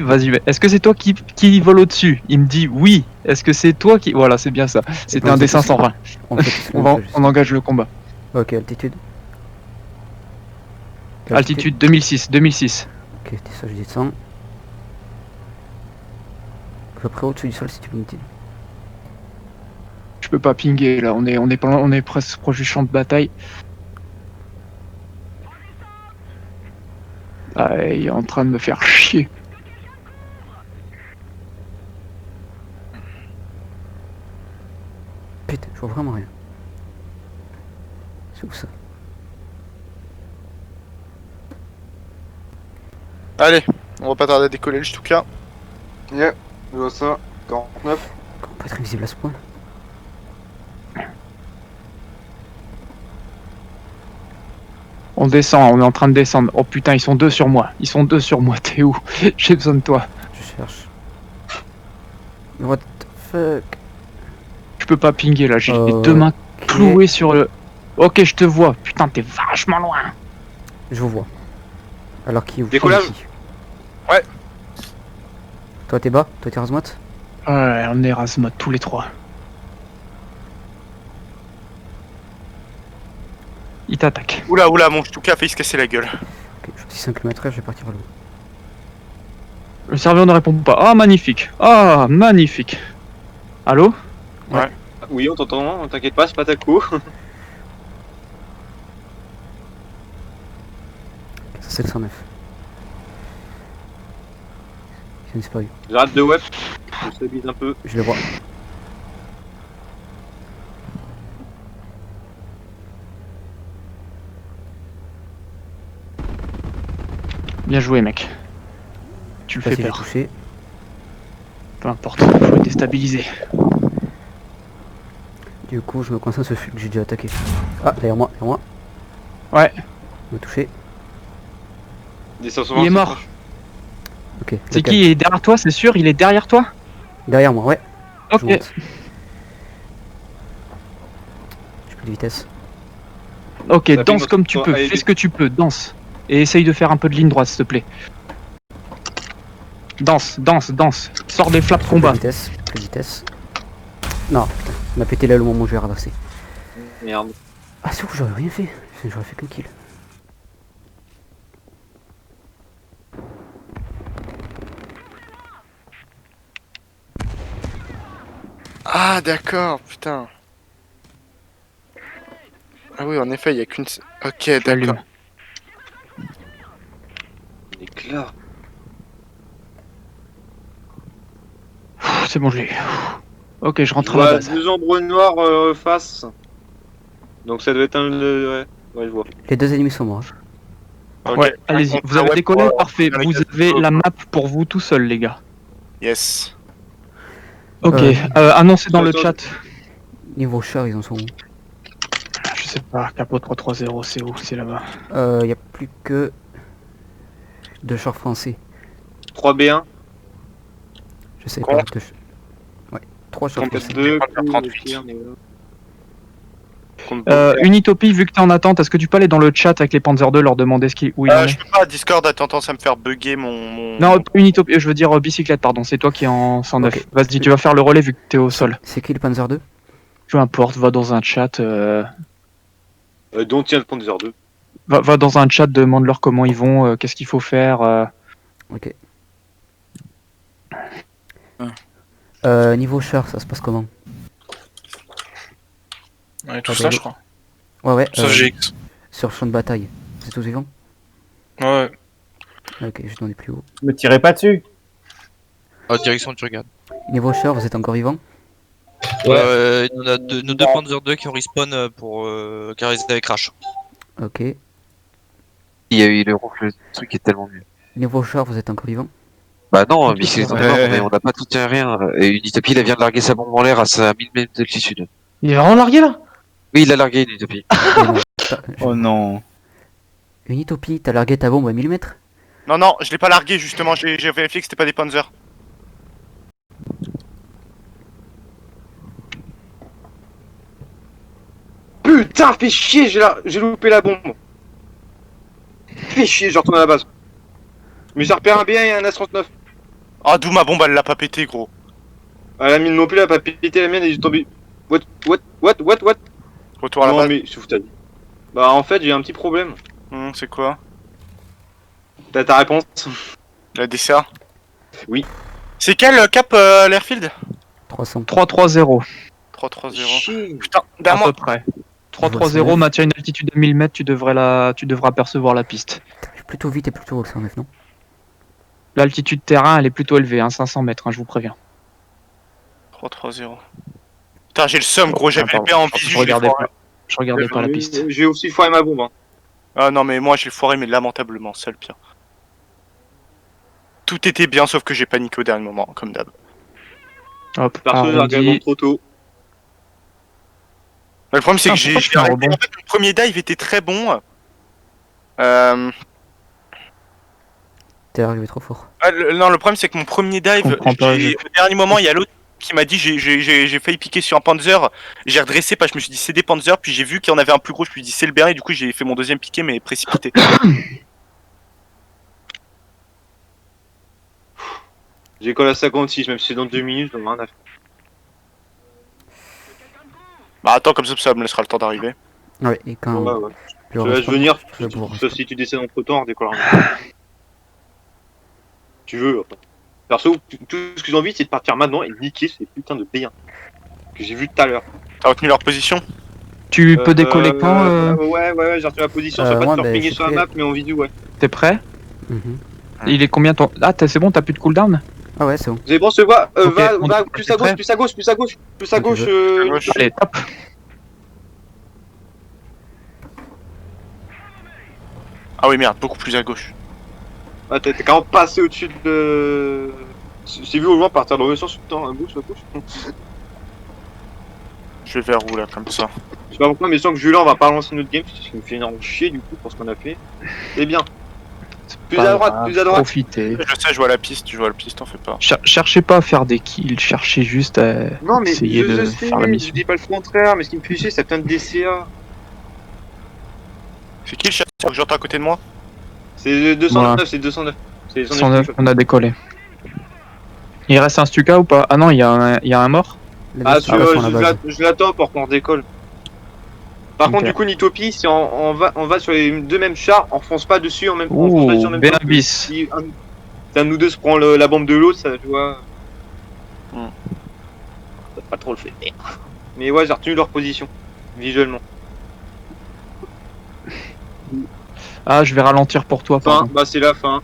[SPEAKER 3] vas-y, est-ce que c'est toi qui vole au-dessus? Il me dit oui. Est-ce que c'est toi qui. Voilà, c'est bien ça. C'était un des 520.
[SPEAKER 2] On fait
[SPEAKER 3] On engage le combat.
[SPEAKER 2] Ok, altitude.
[SPEAKER 3] Altitude 2006. 2006.
[SPEAKER 2] Ok, ça, je descends. À peu près au-dessus du sol si tu peux me dire.
[SPEAKER 3] Je peux pas pinguer là. On est presque proche du champ de bataille. Ah, il est en train de me faire chier.
[SPEAKER 2] Putain, je vois vraiment rien. C'est où ça?
[SPEAKER 4] Allez, on va pas tarder à décoller le Stuka.
[SPEAKER 1] Yeah, je vois ça. 49.
[SPEAKER 2] Comment on peut être invisible à ce point?
[SPEAKER 3] On descend, on est en train de descendre. Oh putain, ils sont deux sur moi. T'es où? J'ai besoin de toi.
[SPEAKER 2] Je cherche. What the fuck?
[SPEAKER 3] Je peux pas pinguer là. J'ai les
[SPEAKER 2] Ok.
[SPEAKER 3] deux mains clouées sur le. Ok, je te vois. Putain, t'es vachement loin.
[SPEAKER 2] Je vous vois. Alors qui vous
[SPEAKER 1] Décollage.
[SPEAKER 4] Ouais.
[SPEAKER 2] Toi t'es bas? Toi t'es Razmot?
[SPEAKER 3] Ouais, on est Razmot tous les trois. Il t'attaque.
[SPEAKER 4] Oula, mon Stuka a failli se casser la gueule.
[SPEAKER 2] Ok, je suis 5 km/h, je vais partir à l'eau.
[SPEAKER 3] Le serveur ne répond pas. Ah, magnifique. Ah, magnifique. Allô?
[SPEAKER 1] Oui, on t'entend. T'inquiète pas, c'est pas ta coup.
[SPEAKER 2] Ça c'est le 109. Ils ont disparu.
[SPEAKER 1] J'arrête de web. Je stabilise un peu.
[SPEAKER 2] Je le vois.
[SPEAKER 3] Bien joué, mec. Tu
[SPEAKER 2] Je
[SPEAKER 3] le
[SPEAKER 2] sais pas
[SPEAKER 3] fais
[SPEAKER 2] si j'ai
[SPEAKER 3] peur.
[SPEAKER 2] touché.
[SPEAKER 3] Peu importe, faut être déstabilisé.
[SPEAKER 2] Du coup, je me concentre sur celui que j'ai déjà attaqué. Ah, derrière moi, derrière moi.
[SPEAKER 3] Ouais,
[SPEAKER 2] Il m'a touché.
[SPEAKER 1] Des 520,
[SPEAKER 3] il est mort.
[SPEAKER 2] Ok.
[SPEAKER 3] C'est
[SPEAKER 2] lequel?
[SPEAKER 3] qui? Il est derrière toi, c'est sûr? Il est derrière toi?
[SPEAKER 2] Derrière moi, ouais. Je
[SPEAKER 3] Ok.
[SPEAKER 2] monte. J'ai plus de vitesse.
[SPEAKER 3] Ok,
[SPEAKER 1] Ça fait
[SPEAKER 3] danse
[SPEAKER 1] notre
[SPEAKER 3] comme tu
[SPEAKER 1] histoire.
[SPEAKER 3] peux,
[SPEAKER 1] Allez,
[SPEAKER 3] fais ce que tu peux, danse. Et essaye de faire un peu de ligne droite, s'il te plaît. Danse, danse, danse. Sors des flaps combat.
[SPEAKER 2] Plus de vitesse. Non, putain. Il m'a pété l'aile au moment où je vais radasser.
[SPEAKER 1] Merde.
[SPEAKER 2] Ah, c'est où j'aurais rien fait. J'aurais fait qu'un kill.
[SPEAKER 4] Ah, d'accord, putain. Ah oui, en effet, il y a qu'une. Ok,
[SPEAKER 3] J'allume.
[SPEAKER 4] d'accord.
[SPEAKER 1] Éclat.
[SPEAKER 3] C'est bon, je l'ai. Ok, je
[SPEAKER 1] Je
[SPEAKER 3] rentre à la
[SPEAKER 1] vois
[SPEAKER 3] base.
[SPEAKER 1] deux ombres noires face. Donc ça doit être un. Ouais, je vois.
[SPEAKER 2] Les deux ennemis sont morts.
[SPEAKER 4] Ok.
[SPEAKER 3] Ouais, allez-y. Vous avez
[SPEAKER 4] Ouais,
[SPEAKER 3] décollé?
[SPEAKER 4] pour-
[SPEAKER 3] Parfait.
[SPEAKER 4] pour la
[SPEAKER 3] Vous
[SPEAKER 4] case
[SPEAKER 3] avez
[SPEAKER 4] de-
[SPEAKER 3] la map pour vous tout seul, les gars.
[SPEAKER 4] Yes.
[SPEAKER 3] Ok,
[SPEAKER 2] Ouais.
[SPEAKER 3] annoncez dans le
[SPEAKER 1] Attends,
[SPEAKER 3] chat.
[SPEAKER 2] Niveau char, ils en sont où?
[SPEAKER 3] Je sais pas, capot 330, c'est où? C'est là-bas.
[SPEAKER 2] Y a plus que 2 chars français.
[SPEAKER 1] 3B1,
[SPEAKER 2] Je sais
[SPEAKER 4] Contre.
[SPEAKER 2] pas. Ouais, 3 chars français.
[SPEAKER 1] 32,
[SPEAKER 4] Contre 38.
[SPEAKER 3] Unitopie, vu que t'es en attente, est-ce que tu peux aller dans le chat avec les Panzer 2 leur demander où il en
[SPEAKER 4] Je
[SPEAKER 3] est?
[SPEAKER 4] peux pas, Discord a tendance à me faire bugger mon.
[SPEAKER 3] Non, Unitopie, je veux dire bicyclette, pardon, c'est toi qui es en 109.
[SPEAKER 2] Ok.
[SPEAKER 3] Vas-y, tu vas faire le relais vu que t'es au sol.
[SPEAKER 2] C'est qui le Panzer 2?
[SPEAKER 3] Peu importe, va dans un chat.
[SPEAKER 1] Dont tient le Panzer 2.
[SPEAKER 3] Va dans un chat, demande-leur comment ils vont, qu'est-ce qu'il faut faire.
[SPEAKER 2] Ok. Niveau char, ça se passe comment?
[SPEAKER 7] Ouais, tout
[SPEAKER 2] Ah,
[SPEAKER 7] ça,
[SPEAKER 2] bah,
[SPEAKER 7] je crois.
[SPEAKER 2] Ouais.
[SPEAKER 7] Sauf GX.
[SPEAKER 2] Sur le champ de bataille. C'est tous vivants?
[SPEAKER 7] Ouais.
[SPEAKER 2] Ok, je t'en ai plus haut.
[SPEAKER 8] Me tirez pas dessus.
[SPEAKER 5] Direction, tu regardes.
[SPEAKER 2] Niveau char, vous êtes encore vivant?
[SPEAKER 6] Ouais.
[SPEAKER 5] On a nos deux Panzer 2 qui ont respawn pour carrément avec Crash.
[SPEAKER 2] Ok.
[SPEAKER 9] Il y a eu le ronfle, le truc est tellement mieux.
[SPEAKER 2] Niveau char, vous êtes encore vivant?
[SPEAKER 9] Bah non, mais c'est
[SPEAKER 7] Ouais.
[SPEAKER 9] mort, mais on n'a pas tout à rien. Et une Utopie, il vient de larguer sa bombe en l'air à sa 1000 mètres d'altitude.
[SPEAKER 8] Il est vraiment largué là?
[SPEAKER 9] Oui, il a largué une Utopie.
[SPEAKER 2] Mais non.
[SPEAKER 10] Oh non.
[SPEAKER 2] Une utopie, t'as largué ta bombe à 1000 mètres?
[SPEAKER 4] Non, non, je l'ai pas largué justement, j'ai vérifié que c'était pas des Panzers.
[SPEAKER 1] Putain, fais chier, j'ai loupé la bombe. Fais chier, je retourne à la base. Mais j'ai repéré un B1 et un S39.
[SPEAKER 4] Ah, d'où ma bombe, elle l'a pas pété, gros.
[SPEAKER 1] Ah, la mine non plus, elle a pas pété la mienne et j'ai tombé. What?
[SPEAKER 4] Retour à la
[SPEAKER 1] Non,
[SPEAKER 4] base.
[SPEAKER 1] mais je fous ta vie. Bah, en fait, j'ai un petit problème.
[SPEAKER 4] C'est quoi?
[SPEAKER 1] T'as ta réponse?
[SPEAKER 4] La DCA?
[SPEAKER 1] Oui.
[SPEAKER 4] C'est quel cap l'airfield?
[SPEAKER 2] 300.
[SPEAKER 3] 3-3-0,
[SPEAKER 4] 3-3-0. Putain,
[SPEAKER 3] à
[SPEAKER 4] derrière moi.
[SPEAKER 3] peu près. 3-3-0, maintient une altitude de 1000 mètres, tu devras percevoir la piste.
[SPEAKER 2] Je suis plutôt vite et plutôt haut, ça en est, non?
[SPEAKER 3] L'altitude terrain, elle est plutôt élevée, hein, 500 mètres, hein, je vous préviens.
[SPEAKER 4] 3-3-0. Putain, j'ai le seum, gros, j'avais
[SPEAKER 3] Pardon,
[SPEAKER 4] bien en
[SPEAKER 3] je
[SPEAKER 4] visu.
[SPEAKER 3] regardais pas. Je regardais pas la piste.
[SPEAKER 1] J'ai aussi foiré ma bombe. Hein.
[SPEAKER 4] Ah non, mais moi j'ai foiré, mais lamentablement, c'est le pire. Tout était bien, sauf que j'ai paniqué au dernier moment, comme d'hab.
[SPEAKER 3] Hop,
[SPEAKER 1] Perso, j'ai largué la bombe
[SPEAKER 3] arrondi.
[SPEAKER 1] trop tôt.
[SPEAKER 4] Le problème, c'est que
[SPEAKER 3] Pourquoi
[SPEAKER 4] j'ai
[SPEAKER 3] tu fais un
[SPEAKER 4] arrêté.
[SPEAKER 3] rebond
[SPEAKER 4] En fait, le premier dive était très bon.
[SPEAKER 2] T'es arrivé trop fort.
[SPEAKER 4] Non, le problème, c'est que mon premier dive,
[SPEAKER 3] Je comprends pas,
[SPEAKER 4] au dernier moment, il y a l'autre qui m'a dit j'ai failli piquer sur un Panzer. J'ai redressé parce que je me suis dit c'est des Panzers, puis j'ai vu qu'il y en avait un plus gros, je me suis dit c'est le Béret, et du coup j'ai fait mon deuxième piqué, mais précipité.
[SPEAKER 1] J'ai collé à 56, même si c'est dans 2 minutes, j'en ai rien à faire.
[SPEAKER 4] Bah attends, comme ça me laissera le temps d'arriver.
[SPEAKER 2] Ouais, et quand
[SPEAKER 1] Ouais.
[SPEAKER 2] le
[SPEAKER 1] Je laisse
[SPEAKER 2] respawn,
[SPEAKER 1] venir,
[SPEAKER 2] je vais pouvoir
[SPEAKER 1] sauf si tu décèdes entre temps, on décollera. Tu veux. Après. Perso, tout ce que j'ai envie, c'est de partir maintenant et de niquer ces putains de B1 que j'ai vu tout à l'heure.
[SPEAKER 4] T'as retenu leur position?
[SPEAKER 3] Tu peux décoller quand
[SPEAKER 1] Ouais, j'ai retenu la position, ça va pas
[SPEAKER 2] moi,
[SPEAKER 1] te faire
[SPEAKER 2] bah,
[SPEAKER 1] pinguer
[SPEAKER 2] je
[SPEAKER 1] sur la
[SPEAKER 2] fais-
[SPEAKER 1] map, mais en vidéo, ouais.
[SPEAKER 3] T'es prêt?
[SPEAKER 2] Mhm.
[SPEAKER 3] Il est combien ton... Ah, c'est bon, t'as plus de cooldown?
[SPEAKER 2] Ah ouais, c'est bon.
[SPEAKER 1] Vous avez bon, se voit,
[SPEAKER 3] Ok,
[SPEAKER 1] va
[SPEAKER 3] on-
[SPEAKER 1] plus à gauche,
[SPEAKER 3] prêt
[SPEAKER 1] plus à gauche, plus à gauche, plus à
[SPEAKER 2] Ok,
[SPEAKER 1] gauche.
[SPEAKER 2] je-
[SPEAKER 4] gauche.
[SPEAKER 3] Allez, top.
[SPEAKER 4] Ah oui, merde, beaucoup plus à gauche.
[SPEAKER 1] Ah, t'es quand même passé au-dessus de. J'ai vu au loin partir dans le sens, putain, à gauche.
[SPEAKER 4] Je vais vers où là, comme ça?
[SPEAKER 1] Je sais pas pourquoi, mais sans que Julien, on va pas lancer notre game, ce qui me fait énormément chier du coup pour ce qu'on a fait. C'est bien. Plus
[SPEAKER 3] Pas
[SPEAKER 1] à droite,
[SPEAKER 3] grave,
[SPEAKER 1] plus à droite.
[SPEAKER 3] Profitez.
[SPEAKER 4] Je sais, je vois la piste, t'en fais pas.
[SPEAKER 3] Cherchez pas à faire des kills, cherchez juste à
[SPEAKER 1] Non, mais
[SPEAKER 3] essayer
[SPEAKER 1] je
[SPEAKER 3] de
[SPEAKER 1] sais,
[SPEAKER 3] faire la
[SPEAKER 1] je
[SPEAKER 3] mission.
[SPEAKER 1] dis pas le contraire, mais ce qui me fait chier, c'est plein de DCA.
[SPEAKER 4] C'est qui le chat que j'entends à côté de moi?
[SPEAKER 1] C'est 209, c'est 209. C'est
[SPEAKER 3] 109, on a décollé. Il reste un Stuka ou pas? Ah non, il y a un mort.
[SPEAKER 2] La
[SPEAKER 1] Ah,
[SPEAKER 2] destination à la base.
[SPEAKER 1] je l'attends pour qu'on décolle. Par contre,
[SPEAKER 3] Ok.
[SPEAKER 1] du coup, Nitopie, si on va sur les deux mêmes chars, on fonce pas dessus en même temps. On fonce pas sur le
[SPEAKER 3] Ouh,
[SPEAKER 1] même temps.
[SPEAKER 3] B1 bis.
[SPEAKER 1] Si un de nous deux se prend la bombe de l'autre, ça, tu vois. Ça va pas trop le faire. Mais ouais, j'ai retenu leur position, visuellement.
[SPEAKER 3] Ah, je vais ralentir pour toi,
[SPEAKER 1] Fin,
[SPEAKER 3] pardon.
[SPEAKER 1] bah c'est la fin.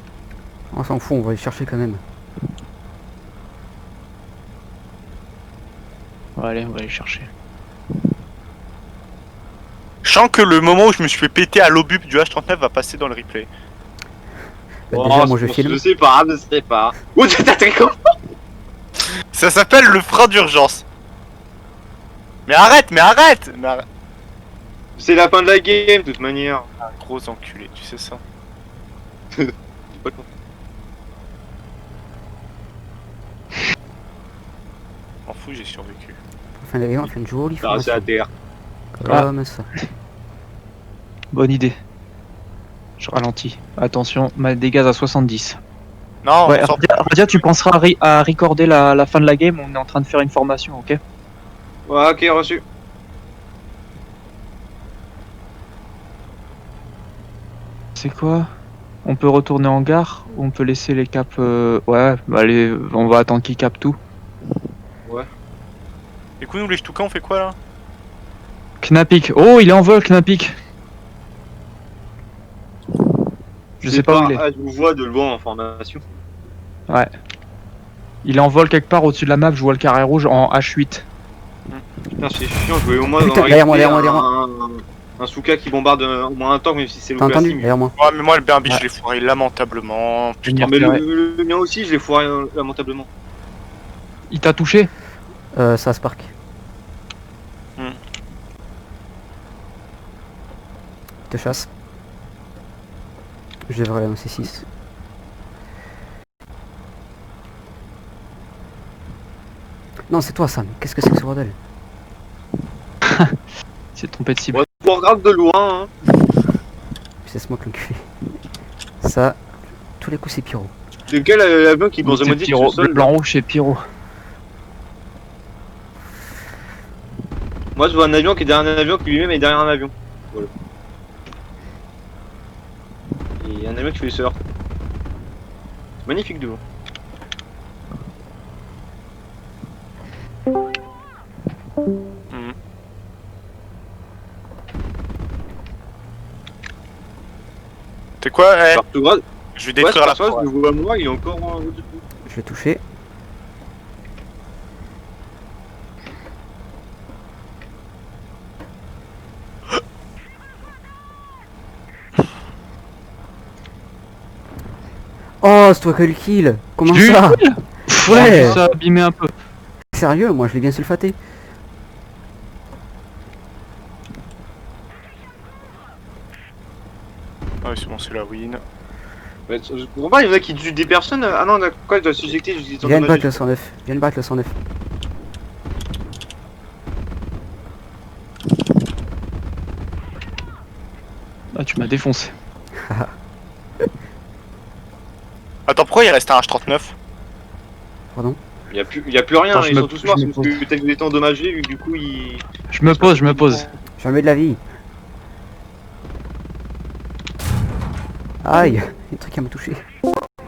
[SPEAKER 2] On s'en fout, on va les chercher quand même.
[SPEAKER 3] Ouais, allez, on va aller chercher.
[SPEAKER 4] Je sens que le moment où je me suis fait péter à l'obus du H39 va passer dans le replay.
[SPEAKER 2] Bah,
[SPEAKER 1] Oh,
[SPEAKER 2] déjà, moi je
[SPEAKER 1] je
[SPEAKER 2] filme.
[SPEAKER 1] sais pas, je sais pas. Oh, t'as quoi?
[SPEAKER 4] Ça s'appelle le frein d'urgence. Mais arrête.
[SPEAKER 1] C'est la fin de la game, de toute manière.
[SPEAKER 4] Ah, gros enculé, tu sais ça. M'en fous, j'ai survécu.
[SPEAKER 2] Enfin, les gars, on fait une jolie
[SPEAKER 1] T'as resté
[SPEAKER 2] formation.
[SPEAKER 1] à terre.
[SPEAKER 2] Comme ça.
[SPEAKER 3] Bonne idée. Je ralentis. Attention, ma dégâts à 70.
[SPEAKER 4] Non,
[SPEAKER 3] Ouais,
[SPEAKER 4] on s'en-
[SPEAKER 3] Radia, tu penseras à recorder la fin de la game, on est en train de faire une formation, ok?
[SPEAKER 1] Ouais, ok, reçu.
[SPEAKER 3] C'est quoi? On peut retourner en gare ou on peut laisser les caps... Ouais, bah allez, on va attendre qu'ils capent tout.
[SPEAKER 4] Du coup, nous les Stuka, on fait quoi là?
[SPEAKER 3] Knapik. Oh, il est en vol, Knapik. Je sais pas où il est.
[SPEAKER 1] Ah, je vous vois de loin en formation.
[SPEAKER 3] Ouais. Il est en vol quelque part au-dessus de la map, je vois le carré rouge en H8.
[SPEAKER 1] Putain, c'est chiant, je voulais au moins
[SPEAKER 2] Putain,
[SPEAKER 1] en
[SPEAKER 2] derrière moi,
[SPEAKER 1] réalité
[SPEAKER 2] derrière moi,
[SPEAKER 1] un Souka qui bombarde au moins un tank, même si c'est
[SPEAKER 2] T'as
[SPEAKER 1] loupé
[SPEAKER 2] entendu
[SPEAKER 1] assis, mais-
[SPEAKER 2] derrière moi?
[SPEAKER 4] Ouais, mais moi, le Berbi,
[SPEAKER 3] Ouais.
[SPEAKER 4] je l'ai foiré lamentablement. Putain.
[SPEAKER 1] Ah, mais le mien aussi, je l'ai foiré lamentablement.
[SPEAKER 3] Il t'a touché?
[SPEAKER 2] Ça spark. Te chasse. Je devrais un C6. Non, c'est toi, Sam. Qu'est-ce que c'est que ce bordel?
[SPEAKER 3] C'est trompé de cible.
[SPEAKER 1] Bon, on regarde de loin, hein.
[SPEAKER 2] C'est smoke l'enculé. Ça, tous les coups c'est pyro.
[SPEAKER 1] De quel avion qui pense à
[SPEAKER 3] C'est
[SPEAKER 1] modifier
[SPEAKER 3] Pyro.
[SPEAKER 1] le sol?
[SPEAKER 3] Le blanc rouge, c'est Pyro.
[SPEAKER 1] Moi, je vois un avion qui est derrière un avion qui lui-même est derrière un avion. Voilà. Et un avion qui fait se heurte. C'est magnifique de loin.
[SPEAKER 4] C'est quoi?
[SPEAKER 1] Partout grade.
[SPEAKER 4] Je vais
[SPEAKER 1] Ouais,
[SPEAKER 4] détruire la
[SPEAKER 1] c'est pas ça,
[SPEAKER 4] forêt.
[SPEAKER 1] je le vois moi, il est encore en haut du coup.
[SPEAKER 2] Je l'ai touché. Oh, c'est toi qui as eu le kill. Comment
[SPEAKER 3] J'ai eu
[SPEAKER 2] ça?
[SPEAKER 3] le kill.
[SPEAKER 2] Ouais.
[SPEAKER 3] Ça a abîmé un peu.
[SPEAKER 2] Sérieux, moi je l'ai bien sulfaté.
[SPEAKER 4] Ah oui, c'est bon, c'est la win.
[SPEAKER 1] Ouais, je comprends pas, il y en a qui tuent des personnes. Ah non, quoi, je dois subjecter, je dis
[SPEAKER 2] Viens me battre le 109. Viens me battre le 109.
[SPEAKER 3] Ah, tu m'as défoncé.
[SPEAKER 4] Attends, pourquoi il reste un H39?
[SPEAKER 1] Il y a plus rien,
[SPEAKER 3] Attends,
[SPEAKER 1] ils sont tous morts,
[SPEAKER 3] je
[SPEAKER 1] c'est
[SPEAKER 3] me
[SPEAKER 1] parce que t'as été endommagé, du coup ils...
[SPEAKER 3] Je me pose.
[SPEAKER 2] Jamais de la vie. Aïe, il y a un truc qui m'a touché.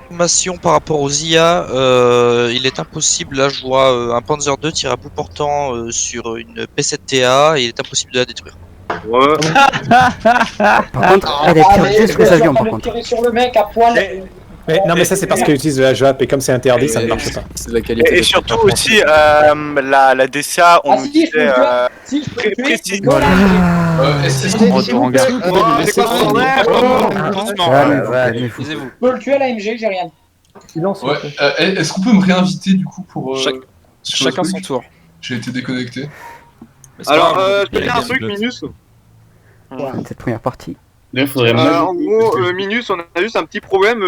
[SPEAKER 5] Information par rapport aux IA, il est impossible, là je vois un Panzer II tirer à bout portant sur une P7TA et il est impossible de la détruire.
[SPEAKER 1] Ouais.
[SPEAKER 2] Par contre, elle tire juste les avions par contre.
[SPEAKER 7] Tirer sur le mec à poil.
[SPEAKER 8] Mais, non, mais ça, c'est parce qu'elle utilise de la JAP et comme c'est interdit, ça ne marche pas.
[SPEAKER 10] C'est de la qualité.
[SPEAKER 4] Et surtout aussi, la DCA, on
[SPEAKER 7] Ah
[SPEAKER 4] nous
[SPEAKER 7] si, je peux
[SPEAKER 4] disait...
[SPEAKER 7] le tuer. Si, je peux le tuer.
[SPEAKER 4] précis.
[SPEAKER 7] je peux le tuer.
[SPEAKER 10] Est-ce qu'on
[SPEAKER 3] Retour en gare.
[SPEAKER 1] C'est pas son rêve.
[SPEAKER 2] Calmez-vous.
[SPEAKER 5] Taisez-vous.
[SPEAKER 7] Je peux le tuer à la MG, j'ai rien.
[SPEAKER 8] Silence.
[SPEAKER 10] Ouais, est-ce qu'on peut me réinviter du coup pour.
[SPEAKER 5] Chaque-
[SPEAKER 10] sur le
[SPEAKER 5] Chacun son
[SPEAKER 10] truc
[SPEAKER 5] tour.
[SPEAKER 10] J'ai été déconnecté.
[SPEAKER 1] Alors, je peux dire un truc, Minus.
[SPEAKER 2] Cette première partie.
[SPEAKER 1] En gros, Minus, on a juste un petit problème.